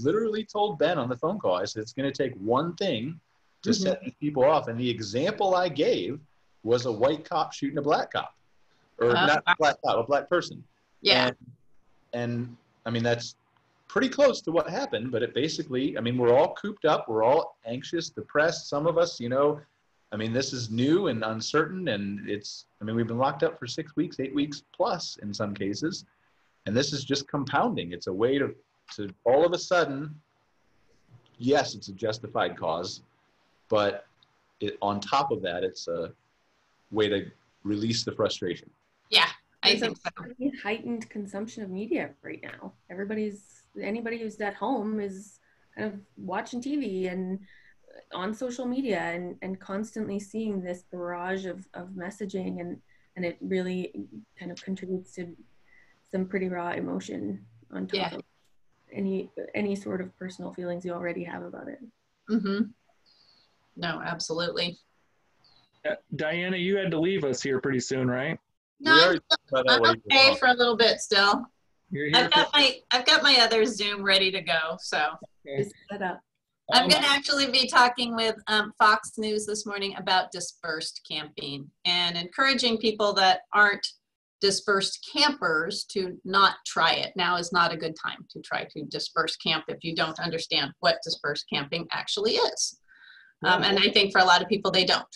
Speaker 3: literally told Ben on the phone call, I said, it's going to take one thing to set these people off. And the example I gave was a white cop shooting a black cop, or not a black cop, a black person.
Speaker 4: Yeah.
Speaker 3: And I mean, that's pretty close to what happened, but it basically, I mean, we're all cooped up. We're all anxious, depressed. Some of us, you know, I mean, this is new and uncertain, and I mean, we've been locked up for 6 weeks, 8 weeks plus in some cases. And this is just compounding. It's a way to all of a sudden, yes, it's a justified cause, but on top of that, it's a way to release the frustration.
Speaker 4: Yeah, I think so.
Speaker 2: Pretty heightened consumption of media right now. Anybody who's at home is kind of watching TV and on social media and constantly seeing this barrage of messaging, and it really kind of contributes to some pretty raw emotion on top of any sort of personal feelings you already have about it.
Speaker 4: No, absolutely.
Speaker 1: Diana, you had to leave us here pretty soon, right?
Speaker 4: No, I'm okay for a little bit still. I've got my other Zoom ready to go, so.
Speaker 2: Okay. Set up.
Speaker 4: I'm going to actually be talking with Fox News this morning about dispersed camping and encouraging people that aren't dispersed campers to not try it. Now is not a good time to try to disperse camp if you don't understand what dispersed camping actually is. And I think for a lot of people, they don't.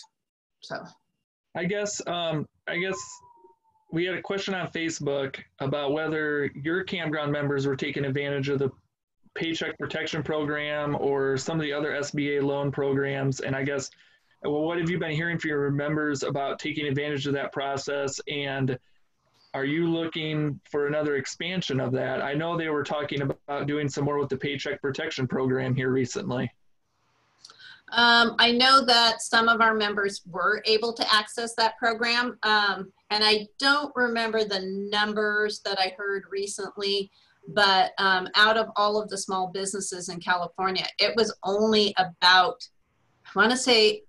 Speaker 4: So
Speaker 1: I guess we had a question on Facebook about whether your campground members were taking advantage of the Paycheck protection program or some of the other SBA loan programs. And I guess, well, what have you been hearing from your members about taking advantage of that process? And are you looking for another expansion of that? I know they were talking about doing some more with the Paycheck protection program here recently.
Speaker 4: I know that some of our members were able to access that program. And I don't remember the numbers that I heard recently, but out of all of the small businesses in California, it was only about, I want to say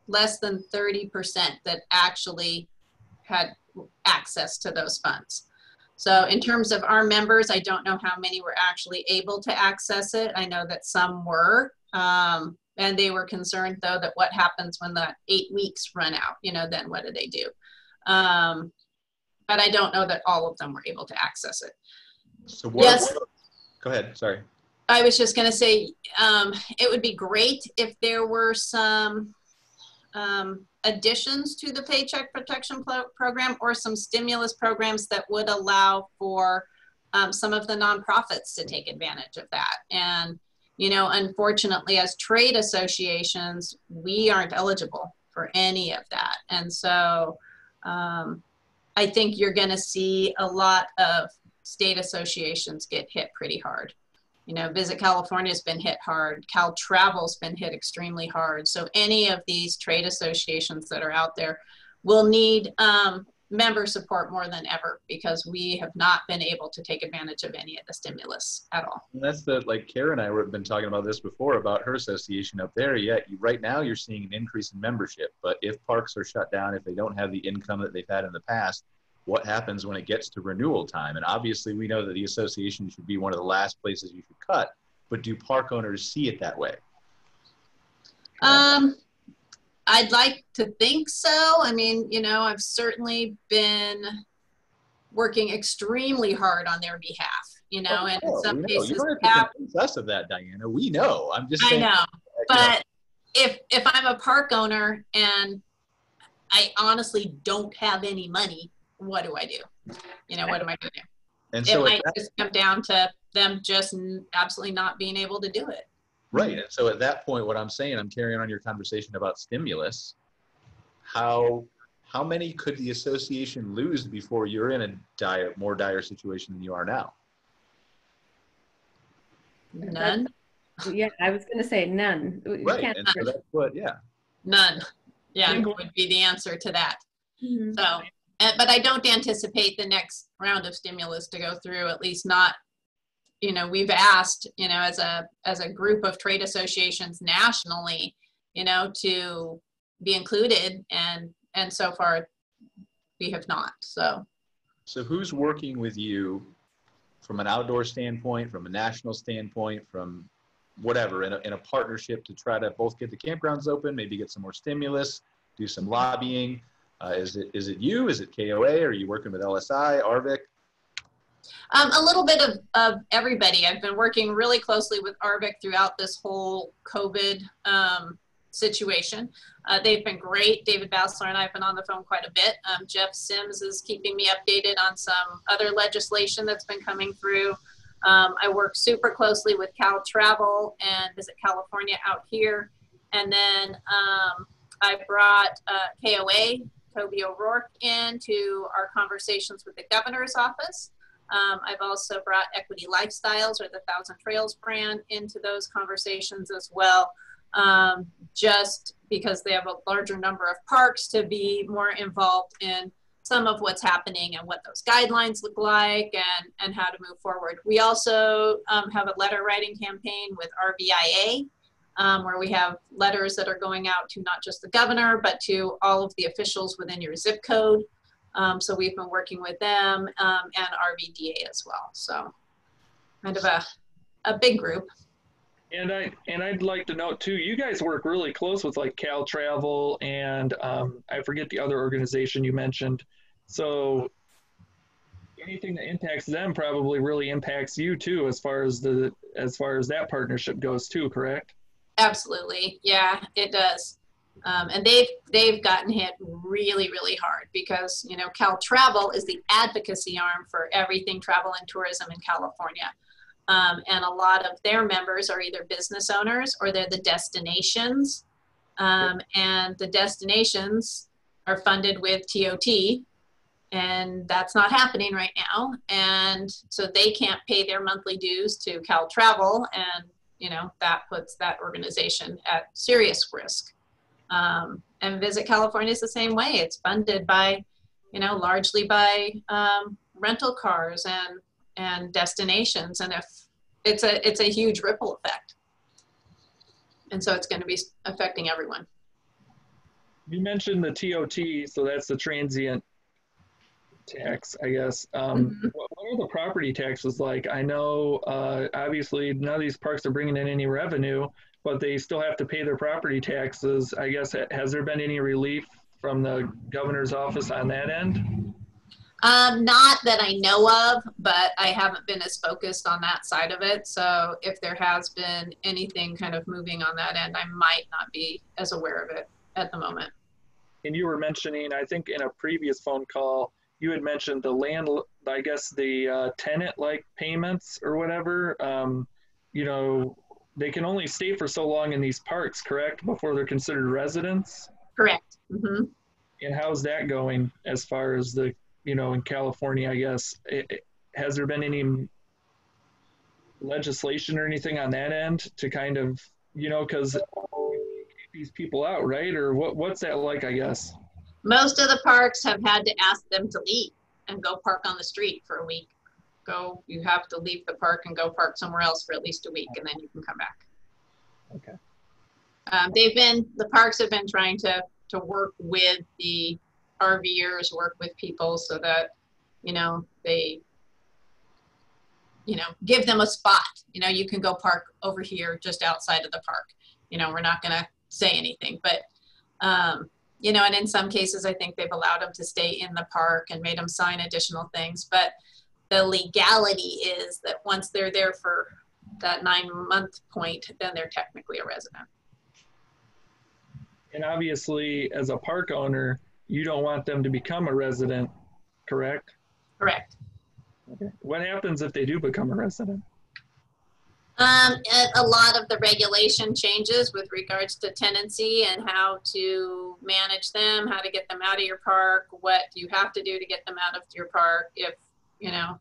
Speaker 4: less than 30% that actually had access to those funds. So in terms of our members, I don't know how many were actually able to access it. I know that some were, and they were concerned though that what happens when the 8 weeks run out, you know, then what do they do? But I don't know that all of them were able to access it.
Speaker 3: So go ahead, sorry.
Speaker 4: I was just gonna say, it would be great if there were some additions to the Paycheck Protection Program or some stimulus programs that would allow for some of the nonprofits to take advantage of that. And, you know, unfortunately, as trade associations, we aren't eligible for any of that. And so I think you're gonna see a lot of state associations get hit pretty hard. You know, Visit California has been hit hard. Cal Travel's been hit extremely hard. So any of these trade associations that are out there will need member support more than ever, because we have not been able to take advantage of any of the stimulus at all.
Speaker 3: And that's like Kara and I have been talking about this before about her association up there. Yeah, right now you're seeing an increase in membership, but if parks are shut down, if they don't have the income that they've had in the past, what happens when it gets to renewal time? And obviously we know that the association should be one of the last places you should cut, but do park owners see it that way?
Speaker 4: I'd like to think so. I mean, you know, I've certainly been working extremely hard on their behalf, you know, and in some cases.
Speaker 3: You don't have to convince us of that, Diana. We know. I'm just saying.
Speaker 4: I know, but if I'm a park owner and I honestly don't have any money, what do I do? You know, what am I going to do? And so it might just come down to them just absolutely not being able to do it.
Speaker 3: Right. And so at that point, what I'm saying, I'm carrying on your conversation about stimulus. How how many could the association lose before you're in a more dire situation than you are now?
Speaker 4: None.
Speaker 2: Yeah, I was going to say none. We
Speaker 3: Right,
Speaker 2: can't.
Speaker 3: and so that's what, yeah.
Speaker 4: None. Yeah, would be the answer to that.
Speaker 2: Mhm.
Speaker 4: So, but I don't anticipate the next round of stimulus to go through, at least not, you know, we've asked, you know, as a group of trade associations nationally, you know, to be included, and so far we have not. So
Speaker 3: who's working with you from an outdoor standpoint, from a national standpoint, from whatever, in a partnership to try to both get the campgrounds open, maybe get some more stimulus, do some lobbying? Is it you? Is it KOA? Are you working with LSI, ARVIC?
Speaker 4: A little bit of everybody. I've been working really closely with ARVIC throughout this whole COVID situation. They've been great. David Bassler and I have been on the phone quite a bit. Jeff Sims is keeping me updated on some other legislation that's been coming through. I work super closely with Cal Travel and Visit California out here. And then I brought KOA, Toby O'Rourke, into our conversations with the governor's office. I've also brought Equity Lifestyles, or the Thousand Trails brand, into those conversations as well, just because they have a larger number of parks to be more involved in some of what's happening and what those guidelines look like, and how to move forward. We also have a letter writing campaign with RVIA, where we have letters that are going out to not just the governor, but to all of the officials within your zip code. So we've been working with them, and RVDA as well. So kind of a big group.
Speaker 1: And I'd like to note too, you guys work really close with like Cal Travel and I forget the other organization you mentioned. So anything that impacts them probably really impacts you too, as far as that partnership goes too, correct?
Speaker 4: Absolutely, yeah, it does. And they've gotten hit really, really hard because, you know, Cal Travel is the advocacy arm for everything travel and tourism in California. And a lot of their members are either business owners or they're the destinations. And the destinations are funded with TOT, and that's not happening right now. And so they can't pay their monthly dues to Cal Travel, and, you know, that puts that organization at serious risk. And Visit California is the same way. It's funded by, you know, largely by rental cars and destinations, and if it's a huge ripple effect, and so it's going to be affecting everyone. You
Speaker 1: mentioned the TOT, so that's the transient tax, I guess. What are the property taxes like? I know obviously none of these parks are bringing in any revenue, but they still have to pay their property taxes. I guess, has there been any relief from the governor's office on that end?
Speaker 4: Not that I know of, but I haven't been as focused on that side of it. So if there has been anything kind of moving on that end, I might not be as aware of it at the moment.
Speaker 1: And you were mentioning, I think in a previous phone call, you had mentioned the land, I guess the tenant-like payments or whatever. You know, they can only stay for so long in these parks, correct? Before they're considered residents?
Speaker 4: Correct. Mm-hmm.
Speaker 1: And how's that going as far as the, you know, in California, I guess? Has there been any legislation or anything on that end to kind of, you know, because these people out, right? Or what's that like, I guess?
Speaker 4: Most of the parks have had to ask them to leave and go park on the street for a week. You have to leave the park and go park somewhere else for at least a week, and then you can come back.
Speaker 1: Okay.
Speaker 4: The parks have been trying to work with the RVers, work with people so that, you know, they, you know, give them a spot. You know, you can go park over here just outside of the park. You know, we're not going to say anything, but, you know, and in some cases, I think they've allowed them to stay in the park and made them sign additional things. But the legality is that once they're there for that 9-month point, then they're technically a resident.
Speaker 1: And obviously, as a park owner, you don't want them to become a resident, correct?
Speaker 4: Correct.
Speaker 1: Okay. What happens if they do become a resident?
Speaker 4: A lot of the regulation changes with regards to tenancy and how to manage them, how to get them out of your park, what you have to do to get them out of your park if, you know,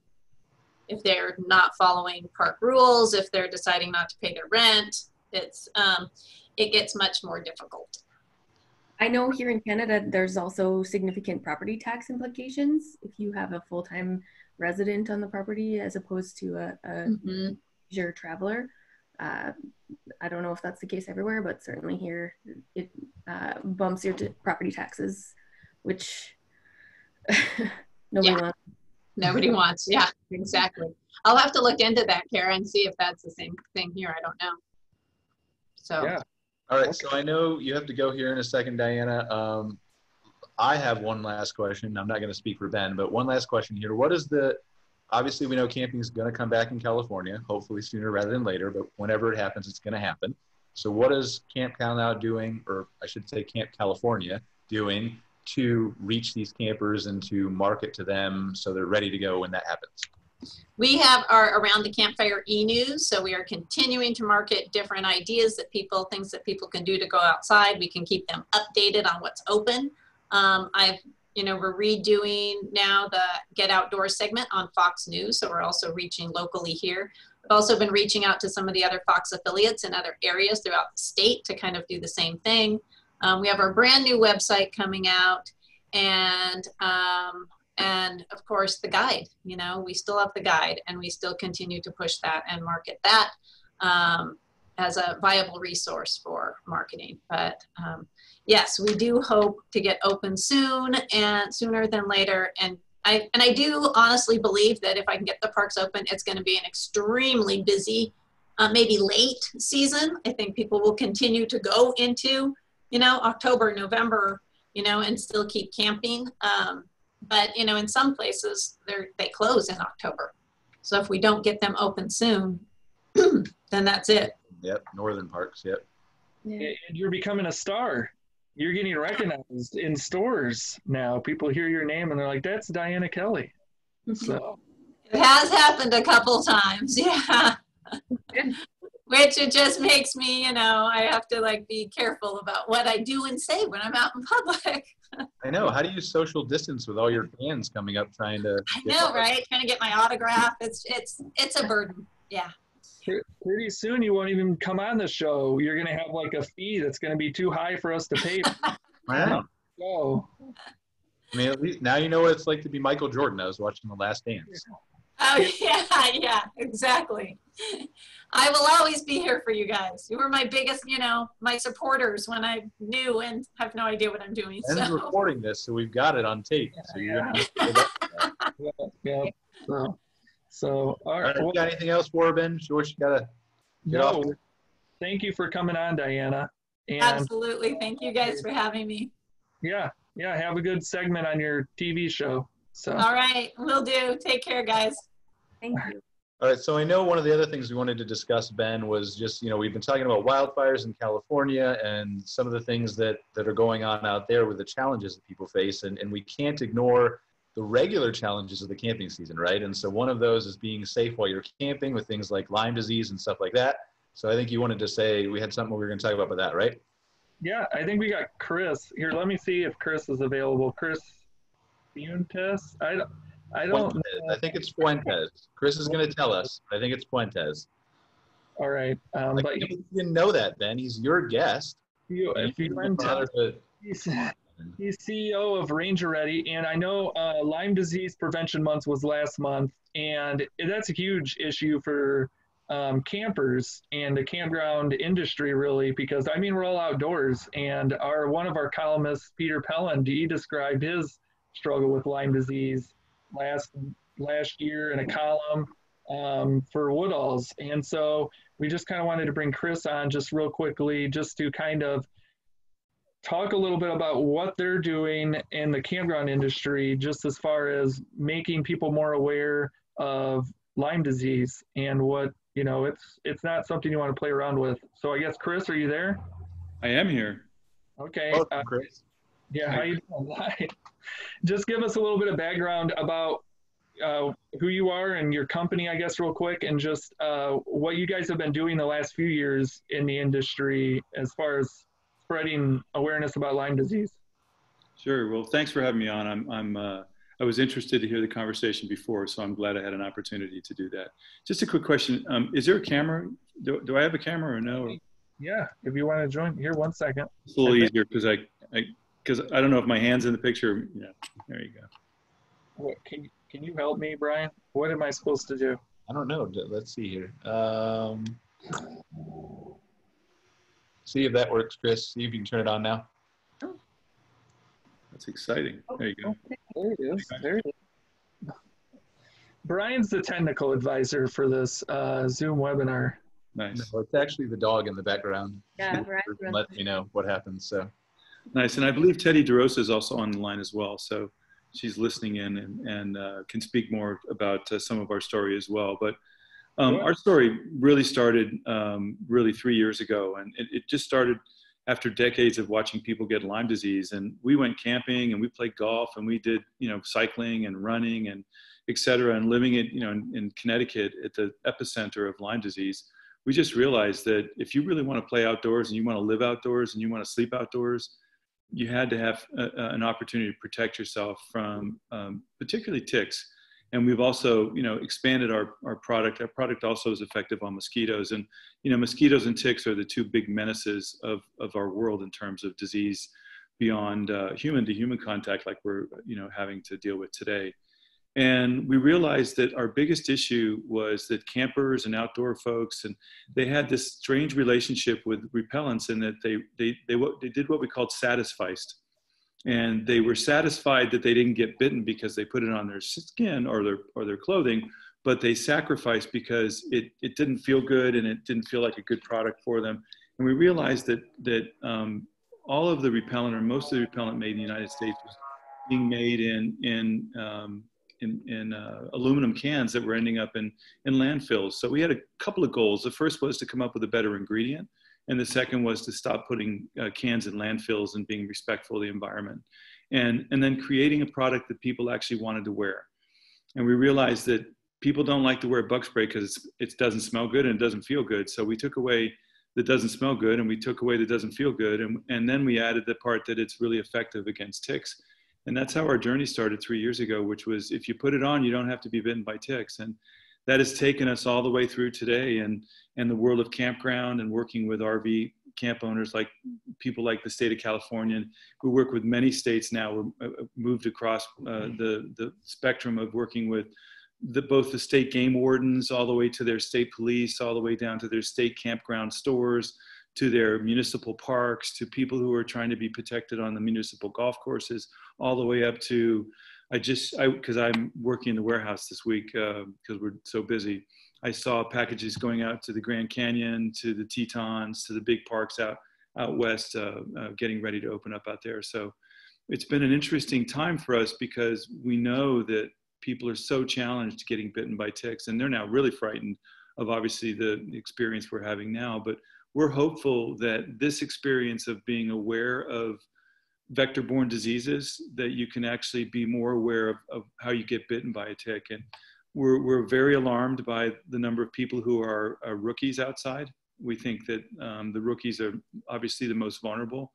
Speaker 4: if they're not following park rules, if they're deciding not to pay their rent, it gets much more difficult.
Speaker 2: I know here in Canada, there's also significant property tax implications if you have a full-time resident on the property as opposed to a leisure traveler. I don't know if that's the case everywhere, but certainly here it bumps your property taxes, which nobody wants.
Speaker 4: Nobody wants. Yeah, exactly. I'll have to look into that, Kara, and see if that's the same thing here. I don't know. So.
Speaker 1: Yeah.
Speaker 3: All right. So I know you have to go here in a second, Diana. I have one last question. I'm not going to speak for Ben, but one last question here. What is obviously we know camping is going to come back in California, hopefully sooner rather than later, but whenever it happens, it's going to happen. So what is Camp Cal now doing, or I should say Camp California doing to reach these campers and to market to them so they're ready to go when that happens?
Speaker 4: We have our Around the Campfire e-news, so we are continuing to market different ideas that things that people can do to go outside. We can keep them updated on what's open. We're redoing now the Get Outdoors segment on Fox News, so we're also reaching locally here. I've also been reaching out to some of the other Fox affiliates in other areas throughout the state to kind of do the same thing. We have our brand new website coming out, and of course the guide. You know, we still have the guide, and we still continue to push that and market that as a viable resource for marketing. But yes, we do hope to get open soon, and sooner than later. And I do honestly believe that if I can get the parks open, it's going to be an extremely busy, maybe late season. I think people will continue to go into, October, November, and still keep camping. But, in some places they close in October. So if we don't get them open soon, then that's it.
Speaker 3: Yep. Northern parks. Yep.
Speaker 2: Yeah.
Speaker 1: And you're becoming a star. You're getting recognized in stores now. People hear your name and they're like, that's Diana Kelly. So
Speaker 4: it has happened a couple times. Yeah. Which it just makes me, I have to be careful about what I do and say when I'm out in public.
Speaker 3: I know. How do you social distance with all your fans coming up trying to?
Speaker 4: I know, right? Trying to get my autograph. It's a burden. Yeah.
Speaker 1: Pretty soon you won't even come on the show. You're going to have a fee that's going to be too high for us to pay.
Speaker 3: Wow.
Speaker 1: So,
Speaker 3: I mean, at least now you know what it's like to be Michael Jordan. I was watching The Last Dance.
Speaker 4: Oh, yeah, exactly. I will always be here for you guys. You were my biggest, my supporters when I knew and have no idea what I'm doing.
Speaker 3: And
Speaker 4: so.
Speaker 3: recording this, so we've got it on tape. So you're going
Speaker 1: yeah. So, all right.
Speaker 3: You got anything else for her, Ben? George, you got to get off.
Speaker 1: Thank you for coming on, Diana. And
Speaker 4: absolutely. Thank you guys for having me.
Speaker 1: Yeah. Have a good segment on your TV show. So.
Speaker 4: All right. Will do. Take care, guys.
Speaker 2: Thank you.
Speaker 3: All right. So I know one of the other things we wanted to discuss, Ben, was just, we've been talking about wildfires in California and some of the things that are going on out there with the challenges that people face. And we can't ignore the regular challenges of the camping season, right? And so one of those is being safe while you're camping with things like Lyme disease and stuff like that. So I think you wanted to say we had something we were going to talk about that, right?
Speaker 1: Yeah, I think we got Chris here. Let me see if Chris is available. Chris Fuentes? I don't know.
Speaker 3: I think it's Fuentes. Chris is going to tell us. I think it's Fuentes.
Speaker 1: All right.
Speaker 3: But you didn't know that, Ben. He's your guest.
Speaker 1: He's CEO of Ranger Ready, and I know Lyme Disease Prevention Month was last month, and that's a huge issue for campers and the campground industry, really, because we're all outdoors, and one of our columnists, Peter Pelland, he described his struggle with Lyme disease last year in a column for Woodalls, and so we just kind of wanted to bring Chris on just real quickly, just to kind of talk a little bit about what they're doing in the campground industry, just as far as making people more aware of Lyme disease and what, it's not something you want to play around with. So I guess, Chris, are you there?
Speaker 5: I am here.
Speaker 1: Okay.
Speaker 3: Welcome, Chris.
Speaker 1: Yeah, how you doing? Just give us a little bit of background about who you are and your company, I guess, real quick, and just what you guys have been doing the last few years in the industry as far as spreading awareness about Lyme disease.
Speaker 5: Sure. Well, thanks for having me on. I was interested to hear the conversation before, so I'm glad I had an opportunity to do that. Just a quick question. Is there a camera? Do I have a camera or no?
Speaker 1: Yeah, if you want to join here, 1 second.
Speaker 5: It's a little easier because I don't know if my hand's in the picture. Yeah, there you go.
Speaker 1: What, can you help me, Brian? What am I supposed to do?
Speaker 3: I don't know. Let's see here. See if that works, Chris. See if you can turn it on now.
Speaker 5: That's exciting. There you go.
Speaker 1: There it is. There it is. Brian's the technical advisor for this Zoom webinar.
Speaker 5: Nice.
Speaker 3: No, it's actually the dog in the background.
Speaker 2: Yeah, right.
Speaker 3: Let me know what happens. So
Speaker 5: Nice. And I believe Teddy DeRosa is also on the line as well. So she's listening in and can speak more about some of our story as well. But our story really started really 3 years ago. And it just started after decades of watching people get Lyme disease. And we went camping and we played golf and we did, cycling and running and et cetera. And living in Connecticut at the epicenter of Lyme disease, we just realized that if you really want to play outdoors and you want to live outdoors and you want to sleep outdoors, you had to have an opportunity to protect yourself from particularly ticks. And we've also, expanded our product. Our product also is effective on mosquitoes. And, mosquitoes and ticks are the two big menaces of our world in terms of disease beyond human to human contact like we're, having to deal with today. And we realized that our biggest issue was that campers and outdoor folks, and they had this strange relationship with repellents in that they did what we called satisficed. And they were satisfied that they didn't get bitten because they put it on their skin or their clothing, but they sacrificed because it didn't feel good and it didn't feel like a good product for them. And we realized that all of the repellent or most of the repellent made in the United States was being made in aluminum cans that were ending up in landfills. So we had a couple of goals. The first was to come up with a better ingredient. And the second was to stop putting cans in landfills and being respectful of the environment. And then creating a product that people actually wanted to wear. And we realized that people don't like to wear bug spray because it doesn't smell good and it doesn't feel good. So we took away the doesn't smell good and we took away the doesn't feel good. And then we added the part that it's really effective against ticks. And that's how our journey started 3 years ago, which was if you put it on, you don't have to be bitten by ticks. And that has taken us all the way through today and the world of campground and working with RV camp owners like people like the state of California. We work with many states now. We're moved across the spectrum of working with both the state game wardens all the way to their state police, all the way down to their state campground stores, to their municipal parks, to people who are trying to be protected on the municipal golf courses, all the way up to, because I'm working in the warehouse this week because we're so busy, I saw packages going out to the Grand Canyon, to the Tetons, to the big parks out west, getting ready to open up out there. So it's been an interesting time for us because we know that people are so challenged getting bitten by ticks, and they're now really frightened of obviously the experience we're having now. But we're hopeful that this experience of being aware of vector-borne diseases, that you can actually be more aware of how you get bitten by a tick. And we're very alarmed by the number of people who are rookies outside. We think that the rookies are obviously the most vulnerable.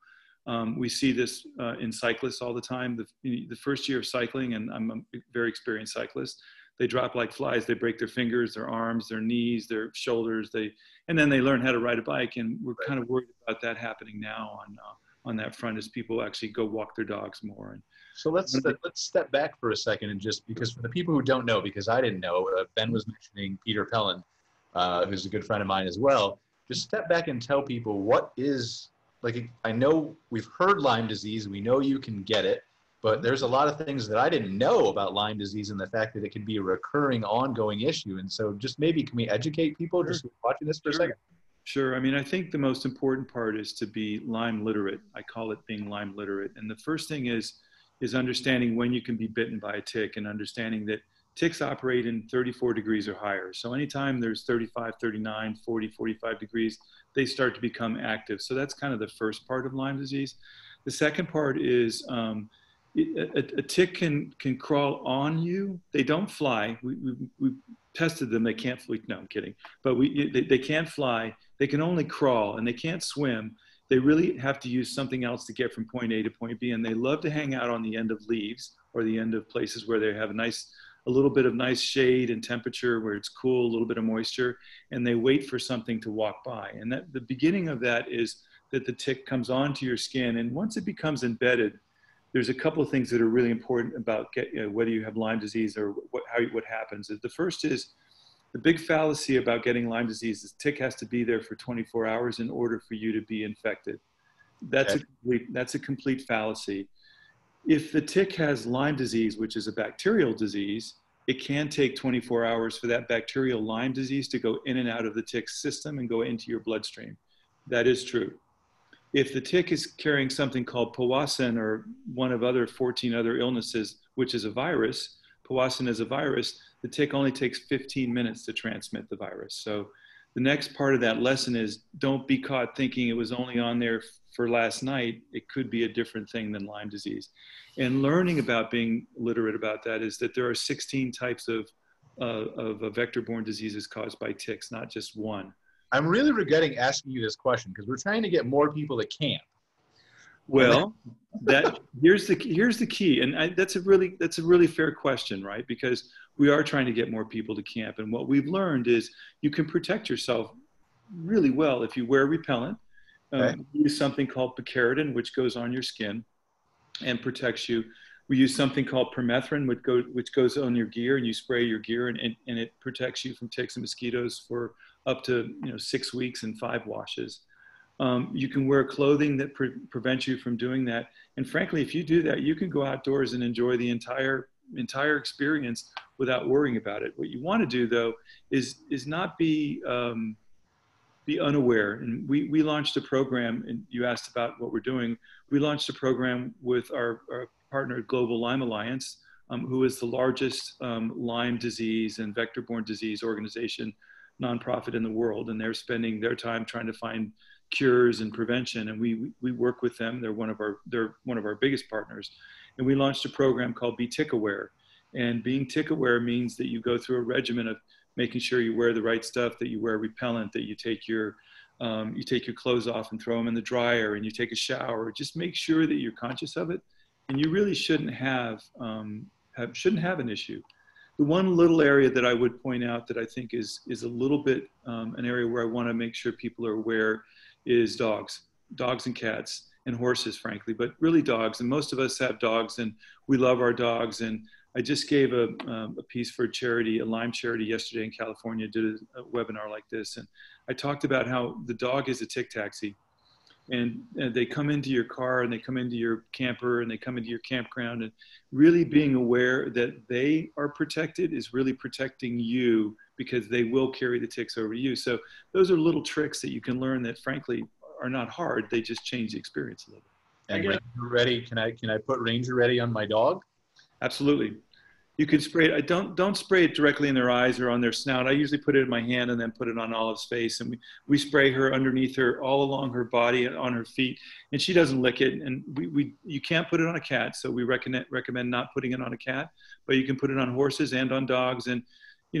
Speaker 5: We see this in cyclists all the time. The first year of cycling, and I'm a very experienced cyclist, they drop like flies. They break their fingers, their arms, their knees, their shoulders. And then they learn how to ride a bike. And we're kind of worried about that happening now on that front as people actually go walk their dogs more. And
Speaker 3: so let's step back for a second and just, because for the people who don't know, because I didn't know, Ben was mentioning Peter Pellin, who's a good friend of mine as well. Just step back and tell people what is, like, I know we've heard Lyme disease, we know you can get it, but there's a lot of things that I didn't know about Lyme disease and the fact that it can be a recurring, ongoing issue. And so just maybe, can we educate people just watching this for a second?
Speaker 5: Sure. I mean, I think the most important part is to be Lyme literate. I call it being Lyme literate. And the first thing is understanding when you can be bitten by a tick and understanding that ticks operate in 34 degrees or higher. So anytime there's 35, 39, 40, 45 degrees, they start to become active. So that's kind of the first part of Lyme disease. The second part is a tick can crawl on you. They don't fly. We tested them. They can't fly. No, I'm kidding. But they can't fly. They can only crawl, and they can't swim. They really have to use something else to get from point A to point B. And they love to hang out on the end of leaves or the end of places where they have a little bit of nice shade and temperature, where it's cool, a little bit of moisture, and they wait for something to walk by. And that the beginning of that is that the tick comes onto your skin. And once it becomes embedded, there's a couple of things that are really important about whether you have Lyme disease or what happens. The first is the big fallacy about getting Lyme disease is tick has to be there for 24 hours in order for you to be infected. That's a complete fallacy. If the tick has Lyme disease, which is a bacterial disease, it can take 24 hours for that bacterial Lyme disease to go in and out of the tick's system and go into your bloodstream. That is true. If the tick is carrying something called Powassan or one of 14 other illnesses, which is a virus, Powassan is a virus, the tick only takes 15 minutes to transmit the virus. So the next part of that lesson is don't be caught thinking it was only on there for last night. It could be a different thing than Lyme disease. And learning about being literate about that is that there are 16 types of vector-borne diseases caused by ticks, not just one.
Speaker 3: I'm really regretting asking you this question because we're trying to get more people to camp.
Speaker 5: Well, here's the key, and that's a really fair question, right? Because we are trying to get more people to camp, and what we've learned is you can protect yourself really well if you wear repellent.
Speaker 3: Okay.
Speaker 5: We use something called picaridin, which goes on your skin and protects you. We use something called permethrin, which goes on your gear, and you spray your gear, and it protects you from ticks and mosquitoes for up to 6 weeks and 5 washes. You can wear clothing that prevents you from doing that. And frankly, if you do that, you can go outdoors and enjoy the entire experience without worrying about it. What you want to do, though, is not be unaware. And we launched a program, and you asked about what we're doing. We launched a program with our partner, Global Lyme Alliance, who is the largest Lyme disease and vector-borne disease organization, nonprofit in the world. And they're spending their time trying to find cures and prevention, and we work with them. They're one of our biggest partners, and we launched a program called Be Tick Aware. And being tick aware means that you go through a regimen of making sure you wear the right stuff, that you wear repellent, that you take your clothes off and throw them in the dryer, and you take a shower. Just make sure that you're conscious of it, and you really shouldn't have an issue. The one little area that I would point out that I think is a little bit an area where I want to make sure people are aware is dogs and cats and horses, frankly, but really dogs. And most of us have dogs, and we love our dogs. And I just gave a piece for a charity, a Lyme charity yesterday in California, did a webinar like this. And I talked about how the dog is a tick taxi. And they come into your car, and they come into your camper, and they come into your campground, and really being aware that they are protected is really protecting you, because they will carry the ticks over to you. So those are little tricks that you can learn that frankly are not hard. They just change the experience a little bit.
Speaker 3: And Ranger Ready, can I put Ranger Ready on my dog?
Speaker 5: Absolutely. You can spray it. Don't spray it directly in their eyes or on their snout. I usually put it in my hand and then put it on Olive's face. And we spray her underneath her, all along her body, on her feet. And she doesn't lick it. And you can't put it on a cat. So we recommend not putting it on a cat. But you can put it on horses and on dogs. And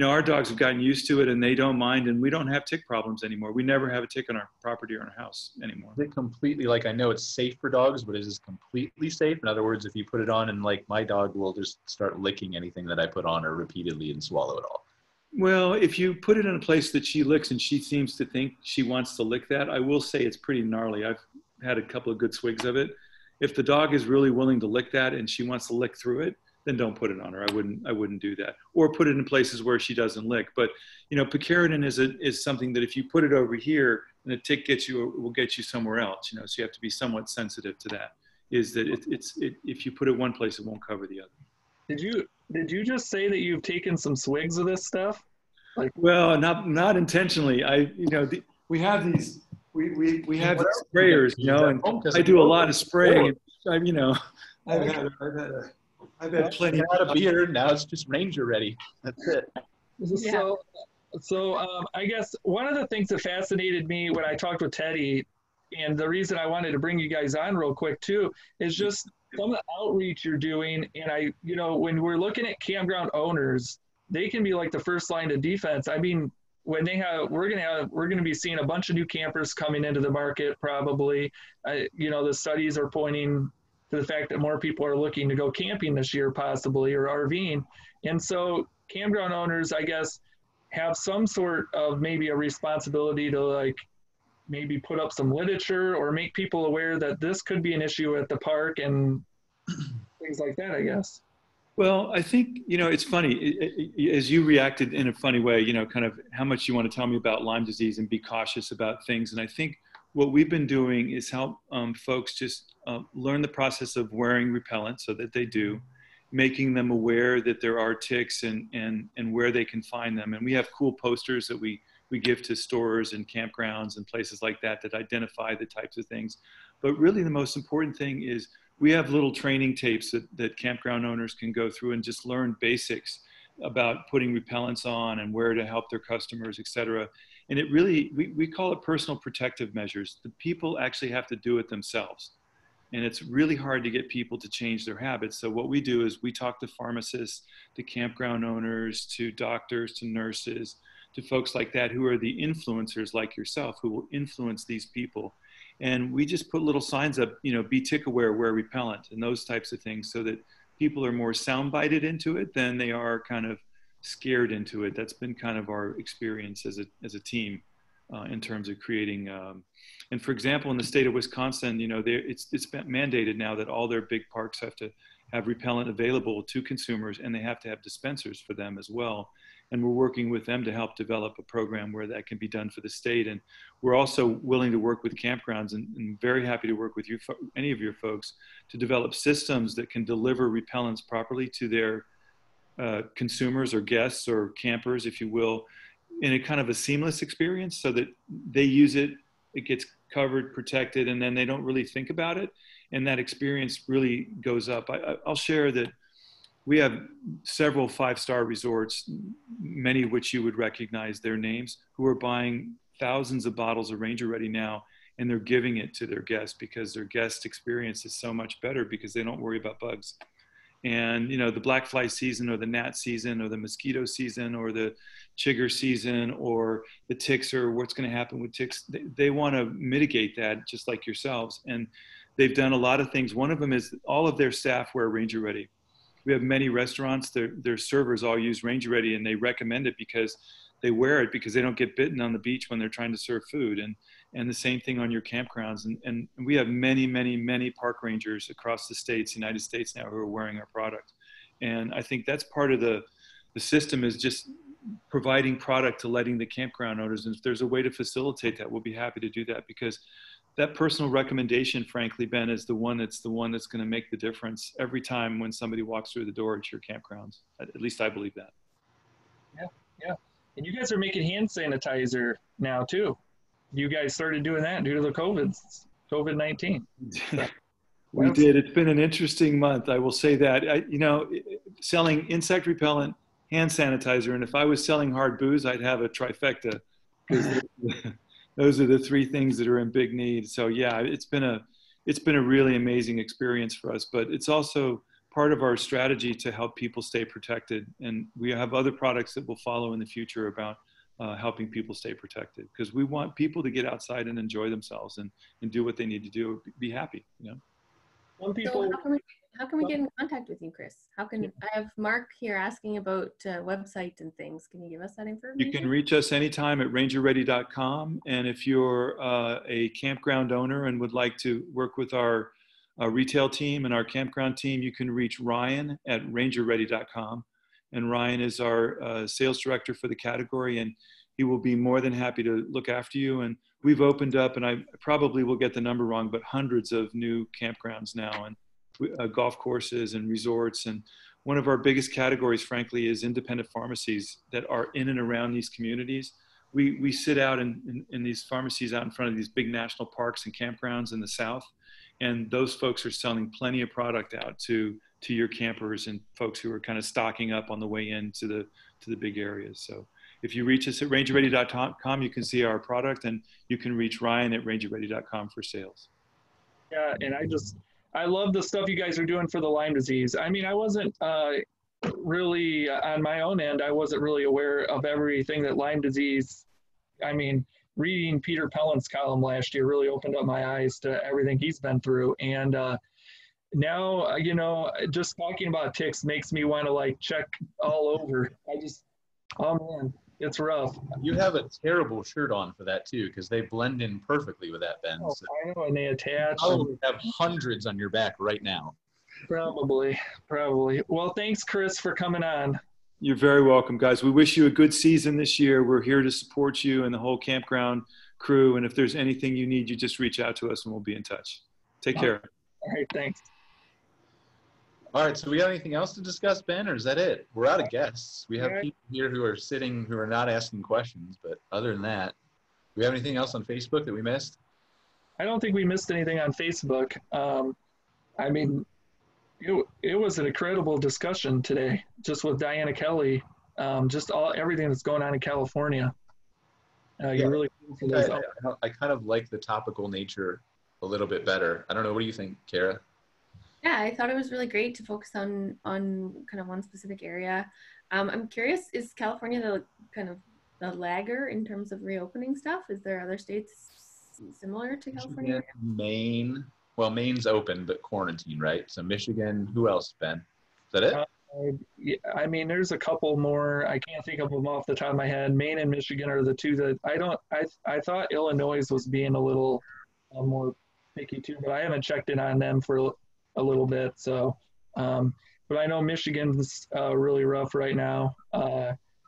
Speaker 5: our dogs have gotten used to it, and they don't mind. And we don't have tick problems anymore. We never have a tick on our property or in our house anymore.
Speaker 3: Is it completely, I know it's safe for dogs, but is it completely safe? In other words, if you put it on and my dog will just start licking anything that I put on her repeatedly and swallow it all.
Speaker 5: Well, if you put it in a place that she licks and she seems to think she wants to lick that, I will say it's pretty gnarly. I've had a couple of good swigs of it. If the dog is really willing to lick that and she wants to lick through it, then don't put it on her. I wouldn't do that. Or put it in places where she doesn't lick. But picaridin is something that if you put it over here and the tick will get you somewhere else. So you have to be somewhat sensitive to that. Is that if you put it one place, it won't cover the other.
Speaker 1: Did you just say that you've taken some swigs of this stuff?
Speaker 5: Well, not intentionally. We have these sprayers, and I do a lot of spraying. I've had plenty
Speaker 3: of beer. Now it's just Ranger Ready. That's it.
Speaker 1: So I guess one of the things that fascinated me when I talked with Teddy, and the reason I wanted to bring you guys on real quick too, is just some of the outreach you're doing, and when we're looking at campground owners, they can be like the first line of defense. I mean, when we're gonna be seeing a bunch of new campers coming into the market probably. The studies are pointing to the fact that more people are looking to go camping this year possibly, or RVing, and so campground owners, I guess, have some sort of maybe a responsibility to like maybe put up some literature or make people aware that this could be an issue at the park and things like that, I guess.
Speaker 5: Well, I think, it's funny, as you reacted in a funny way, kind of how much you want to tell me about Lyme disease and be cautious about things. And I think what we've been doing is help folks just learn the process of wearing repellent so that they do, making them aware that there are ticks and where they can find them. And we have cool posters that we give to stores and campgrounds and places like that identify the types of things. But really the most important thing is we have little training tapes that campground owners can go through and just learn basics about putting repellents on and where to help their customers, et cetera. And it really, we call it personal protective measures. The people actually have to do it themselves. And it's really hard to get people to change their habits. So what we do is we talk to pharmacists, to campground owners, to doctors, to nurses, to folks like that who are the influencers like yourself, who will influence these people. And we just put little signs up, be tick aware, wear repellent, and those types of things so that people are more soundbited into it than they are kind of scared into it. That's been kind of our experience as a team in terms of creating. And for example, in the state of Wisconsin, it's been mandated now that all their big parks have to have repellent available to consumers, and they have to have dispensers for them as well. And we're working with them to help develop a program where that can be done for the state. And we're also willing to work with campgrounds and very happy to work with you, any of your folks, to develop systems that can deliver repellents properly to their consumers or guests or campers, if you will, in a kind of a seamless experience so that they use it, it gets covered, protected, and then they don't really think about it. And that experience really goes up. I'll share that we have several five-star resorts, many of which you would recognize their names, who are buying thousands of bottles of Ranger Ready now, and they're giving it to their guests because their guest experience is so much better because they don't worry about bugs. And, the black fly season or the gnat season or the mosquito season or the chigger season or the ticks or what's going to happen with ticks, they want to mitigate that just like yourselves. And they've done a lot of things. One of them is all of their staff wear Ranger Ready. We have many restaurants, their servers all use Ranger Ready, and they recommend it because they wear it because they don't get bitten on the beach when they're trying to serve food. And the same thing on your campgrounds. And we have many, many, many park rangers across the states, United States now, who are wearing our product. And I think that's part of the system, is just providing product to letting the campground owners. And if there's a way to facilitate that, we'll be happy to do that, because that personal recommendation, frankly, Ben, is the one that's going to make the difference every time when somebody walks through the door at your campgrounds. At least I believe that.
Speaker 1: Yeah. And you guys are making hand sanitizer now too. You guys started doing that due to the COVID-19.
Speaker 5: We did. It's been an interesting month, I will say that. Selling insect repellent, hand sanitizer, and if I was selling hard booze, I'd have a trifecta, because those are the three things that are in big need. So yeah, it's been a really amazing experience for us, but it's also part of our strategy to help people stay protected. And we have other products that will follow in the future about helping people stay protected, because we want people to get outside and enjoy themselves and do what they need to do, be happy,
Speaker 2: So how can we get in contact with you, Chris? I have Mark here asking about website and things. Can you give us that information?
Speaker 5: You can reach us anytime at rangerready.com. And if you're a campground owner and would like to work with our retail team and our campground team, you can reach Ryan at rangerready.com. And Ryan is our sales director for the category, and he will be more than happy to look after you. And we've opened up, and I probably will get the number wrong, but hundreds of new campgrounds now, and golf courses and resorts. And one of our biggest categories, frankly, is independent pharmacies that are in and around these communities. We sit out in these pharmacies out in front of these big national parks and campgrounds in the South. And those folks are selling plenty of product out to your campers and folks who are kind of stocking up on the way into the big areas. So if you reach us at rangerready.com, you can see our product, and you can reach Ryan at rangerready.com for sales.
Speaker 1: Yeah, and I love the stuff you guys are doing for the Lyme disease. I mean, I wasn't really on my own end. I wasn't really aware of everything that Lyme disease. I mean, reading Peter Pellin's column last year really opened up my eyes to everything he's been through. And now, you know, just talking about ticks makes me want to like check all over. Oh man, it's rough.
Speaker 3: You have a terrible shirt on for that too, because they blend in perfectly with that, Ben.
Speaker 1: Oh,
Speaker 3: So
Speaker 1: I know, and they attach.
Speaker 3: you have hundreds on your back right now.
Speaker 1: Probably. Well, thanks, Chris, for coming on.
Speaker 5: You're very welcome, guys. We wish you a good season this year. We're here to support you and the whole campground crew. And if there's anything you need, you just reach out to us and we'll be in touch. Take care.
Speaker 1: All right, thanks.
Speaker 3: All right, so we got anything else to discuss, Ben, or is that it? We're out of guests. We have people here who are sitting who are not asking questions, but other than that, do we have anything else on Facebook that we missed?
Speaker 1: I don't think we missed anything on Facebook. I mean, it was an incredible discussion today, just with Diana Kelly, just everything that's going on in California. You really
Speaker 3: I kind of like the topical nature a little bit better. I don't know. What do you think, Kara?
Speaker 2: Yeah, I thought it was really great to focus on kind of one specific area. I'm curious, is California the lagger in terms of reopening stuff? Is there other states similar to California?
Speaker 3: Maine. Well, Maine's open, but quarantine, right? So Michigan, who else, Ben? Is that it?
Speaker 1: Yeah, I mean, there's a couple more. I can't think of them off the top of my head. Maine and Michigan are the two that I thought Illinois was being a little more picky too, but I haven't checked in on them for a little bit. So, but I know Michigan's really rough right now.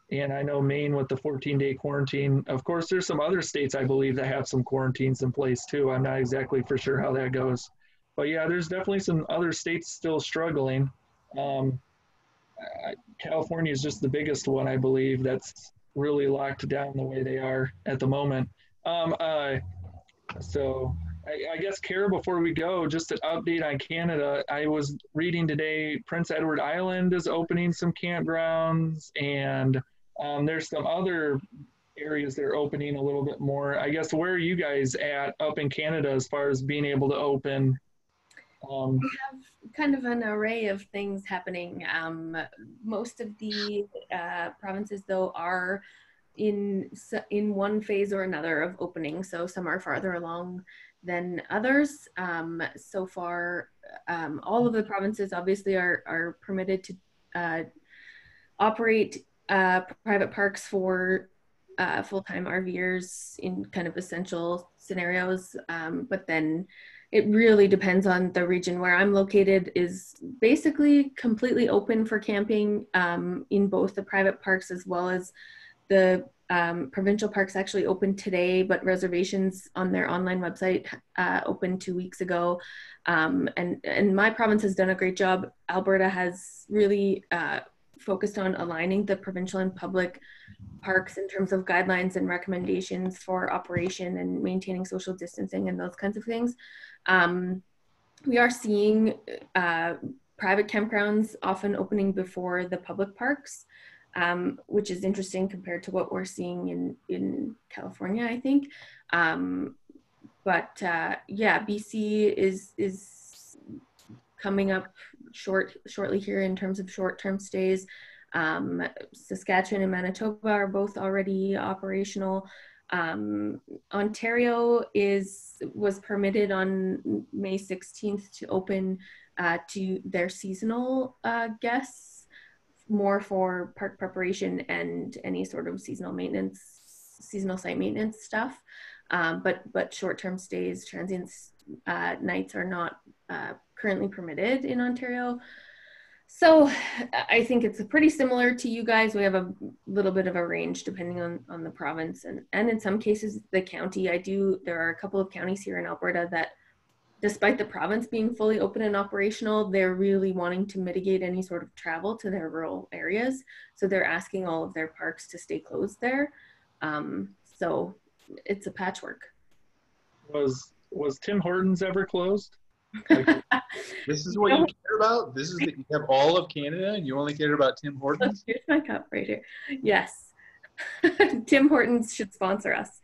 Speaker 1: And I know Maine with the 14-day quarantine. Of course, there's some other states, I believe, that have some quarantines in place too. I'm not exactly for sure how that goes. But yeah, there's definitely some other states still struggling. California is just the biggest one, I believe, that's really locked down the way they are at the moment. So I guess, Kara, before we go, just an update on Canada. I was reading today, Prince Edward Island is opening some campgrounds, and there's some other areas that are opening a little bit more. I guess, where are you guys at up in Canada as far as being able to open?
Speaker 2: We have kind of an array of things happening. Most of the provinces, though, are in one phase or another of opening. So some are farther along than others. So far, all of the provinces obviously are permitted to operate private parks for full-time RVers in kind of essential scenarios, but then it really depends on the region. Where I'm located is basically completely open for camping in both the private parks as well as the provincial parks. Actually opened today, but reservations on their online website opened 2 weeks ago. And my province has done a great job. Alberta has really focused on aligning the provincial and public parks in terms of guidelines and recommendations for operation and maintaining social distancing and those kinds of things. We are seeing private campgrounds often opening before the public parks, which is interesting compared to what we're seeing in California, I think. Yeah, BC is coming up shortly here in terms of short-term stays. Saskatchewan and Manitoba are both already operational. Ontario was permitted on May 16th to open to their seasonal guests, more for park preparation and any sort of seasonal site maintenance stuff. But short-term stays, transient nights are not currently permitted in Ontario. So I think it's pretty similar to you guys. We have a little bit of a range depending on the province and in some cases the county. There are a couple of counties here in Alberta that, despite the province being fully open and operational, they're really wanting to mitigate any sort of travel to their rural areas. So they're asking all of their parks to stay closed there. So it's a patchwork.
Speaker 1: Was Tim Hortons ever closed?
Speaker 3: This is what you care about? This is that you have all of Canada and you only care about Tim Hortons?
Speaker 2: Here's my cup right here. Yes. Tim Hortons should sponsor us.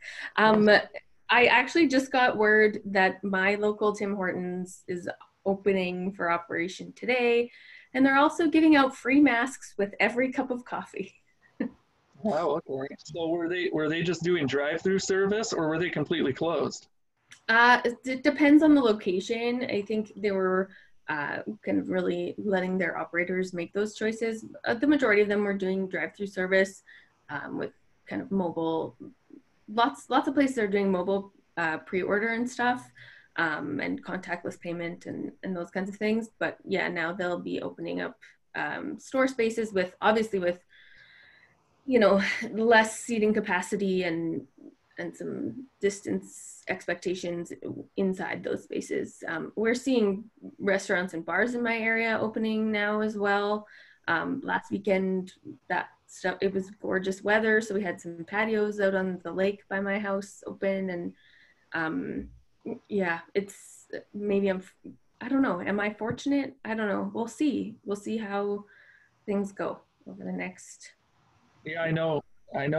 Speaker 2: I actually just got word that my local Tim Hortons is opening for operation today. And they're also giving out free masks with every cup of coffee.
Speaker 1: Wow, okay. So were they just doing drive-through service, or were they completely closed?
Speaker 2: It depends on the location. I think they were kind of really letting their operators make those choices. The majority of them were doing drive-through service with kind of mobile. Lots of places are doing mobile pre-order and stuff, and contactless payment and those kinds of things. But yeah, now they'll be opening up store spaces with, obviously with, you know, less seating capacity and some distance expectations inside those spaces. We're seeing restaurants and bars in my area opening now as well. Last weekend, it was gorgeous weather, so we had some patios out on the lake by my house open, and yeah, it's maybe I don't know. Am I fortunate? I don't know. We'll see. We'll see how things go over the next.
Speaker 1: Yeah, I know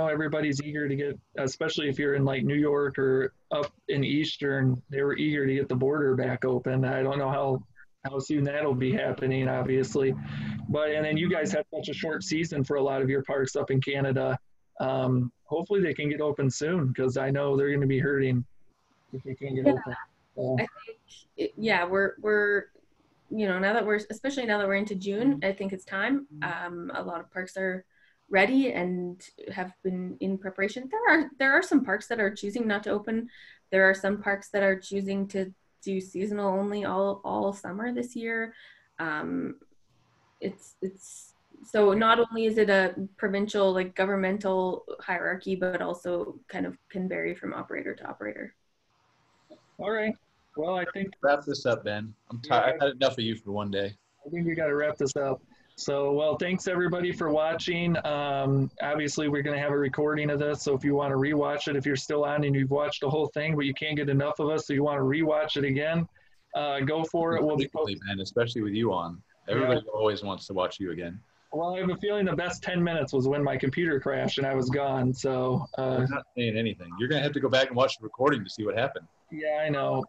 Speaker 1: everybody's eager to get, especially if you're in like New York or up in Eastern, they were eager to get the border back open. I don't know how soon that'll be happening, obviously. And then you guys had such a short season for a lot of your parks up in Canada. Hopefully they can get open soon, because I know they're going to be hurting if they can't get open. So.
Speaker 2: I think, yeah, we're you know, especially now that we're into June, I think it's time. A lot of parks are ready and have been in preparation. There are some parks that are choosing not to open. There are some parks that are choosing to do seasonal only all summer this year. It's so not only is it a provincial, like governmental hierarchy, but also kind of can vary from operator to operator.
Speaker 1: All right. Well, I think
Speaker 3: wrap this up, Ben. I'm tired. I've had enough of you for one day.
Speaker 1: I think we got to wrap this up. So, well, thanks everybody for watching. Obviously, we're going to have a recording of this, so if you want to rewatch it, if you're still on and you've watched the whole thing, but you can't get enough of us, so you want to rewatch it again, go for it. We'll be
Speaker 3: man, especially with you on. Everybody always wants to watch you again.
Speaker 1: Well, I have a feeling the best 10 minutes was when my computer crashed and I was gone. So
Speaker 3: I'm not saying anything. You're going to have to go back and watch the recording to see what happened.
Speaker 1: Yeah, I know.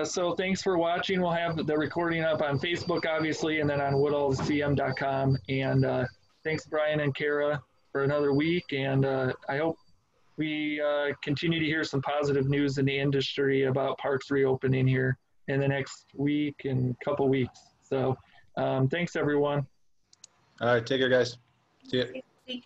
Speaker 1: So thanks for watching. We'll have the recording up on Facebook, obviously, and then on WCM.com. And thanks, Brian and Kara, for another week. And I hope we continue to hear some positive news in the industry about parks reopening here in the next week and couple weeks. So thanks, everyone.
Speaker 3: All right. Take care, guys. See ya.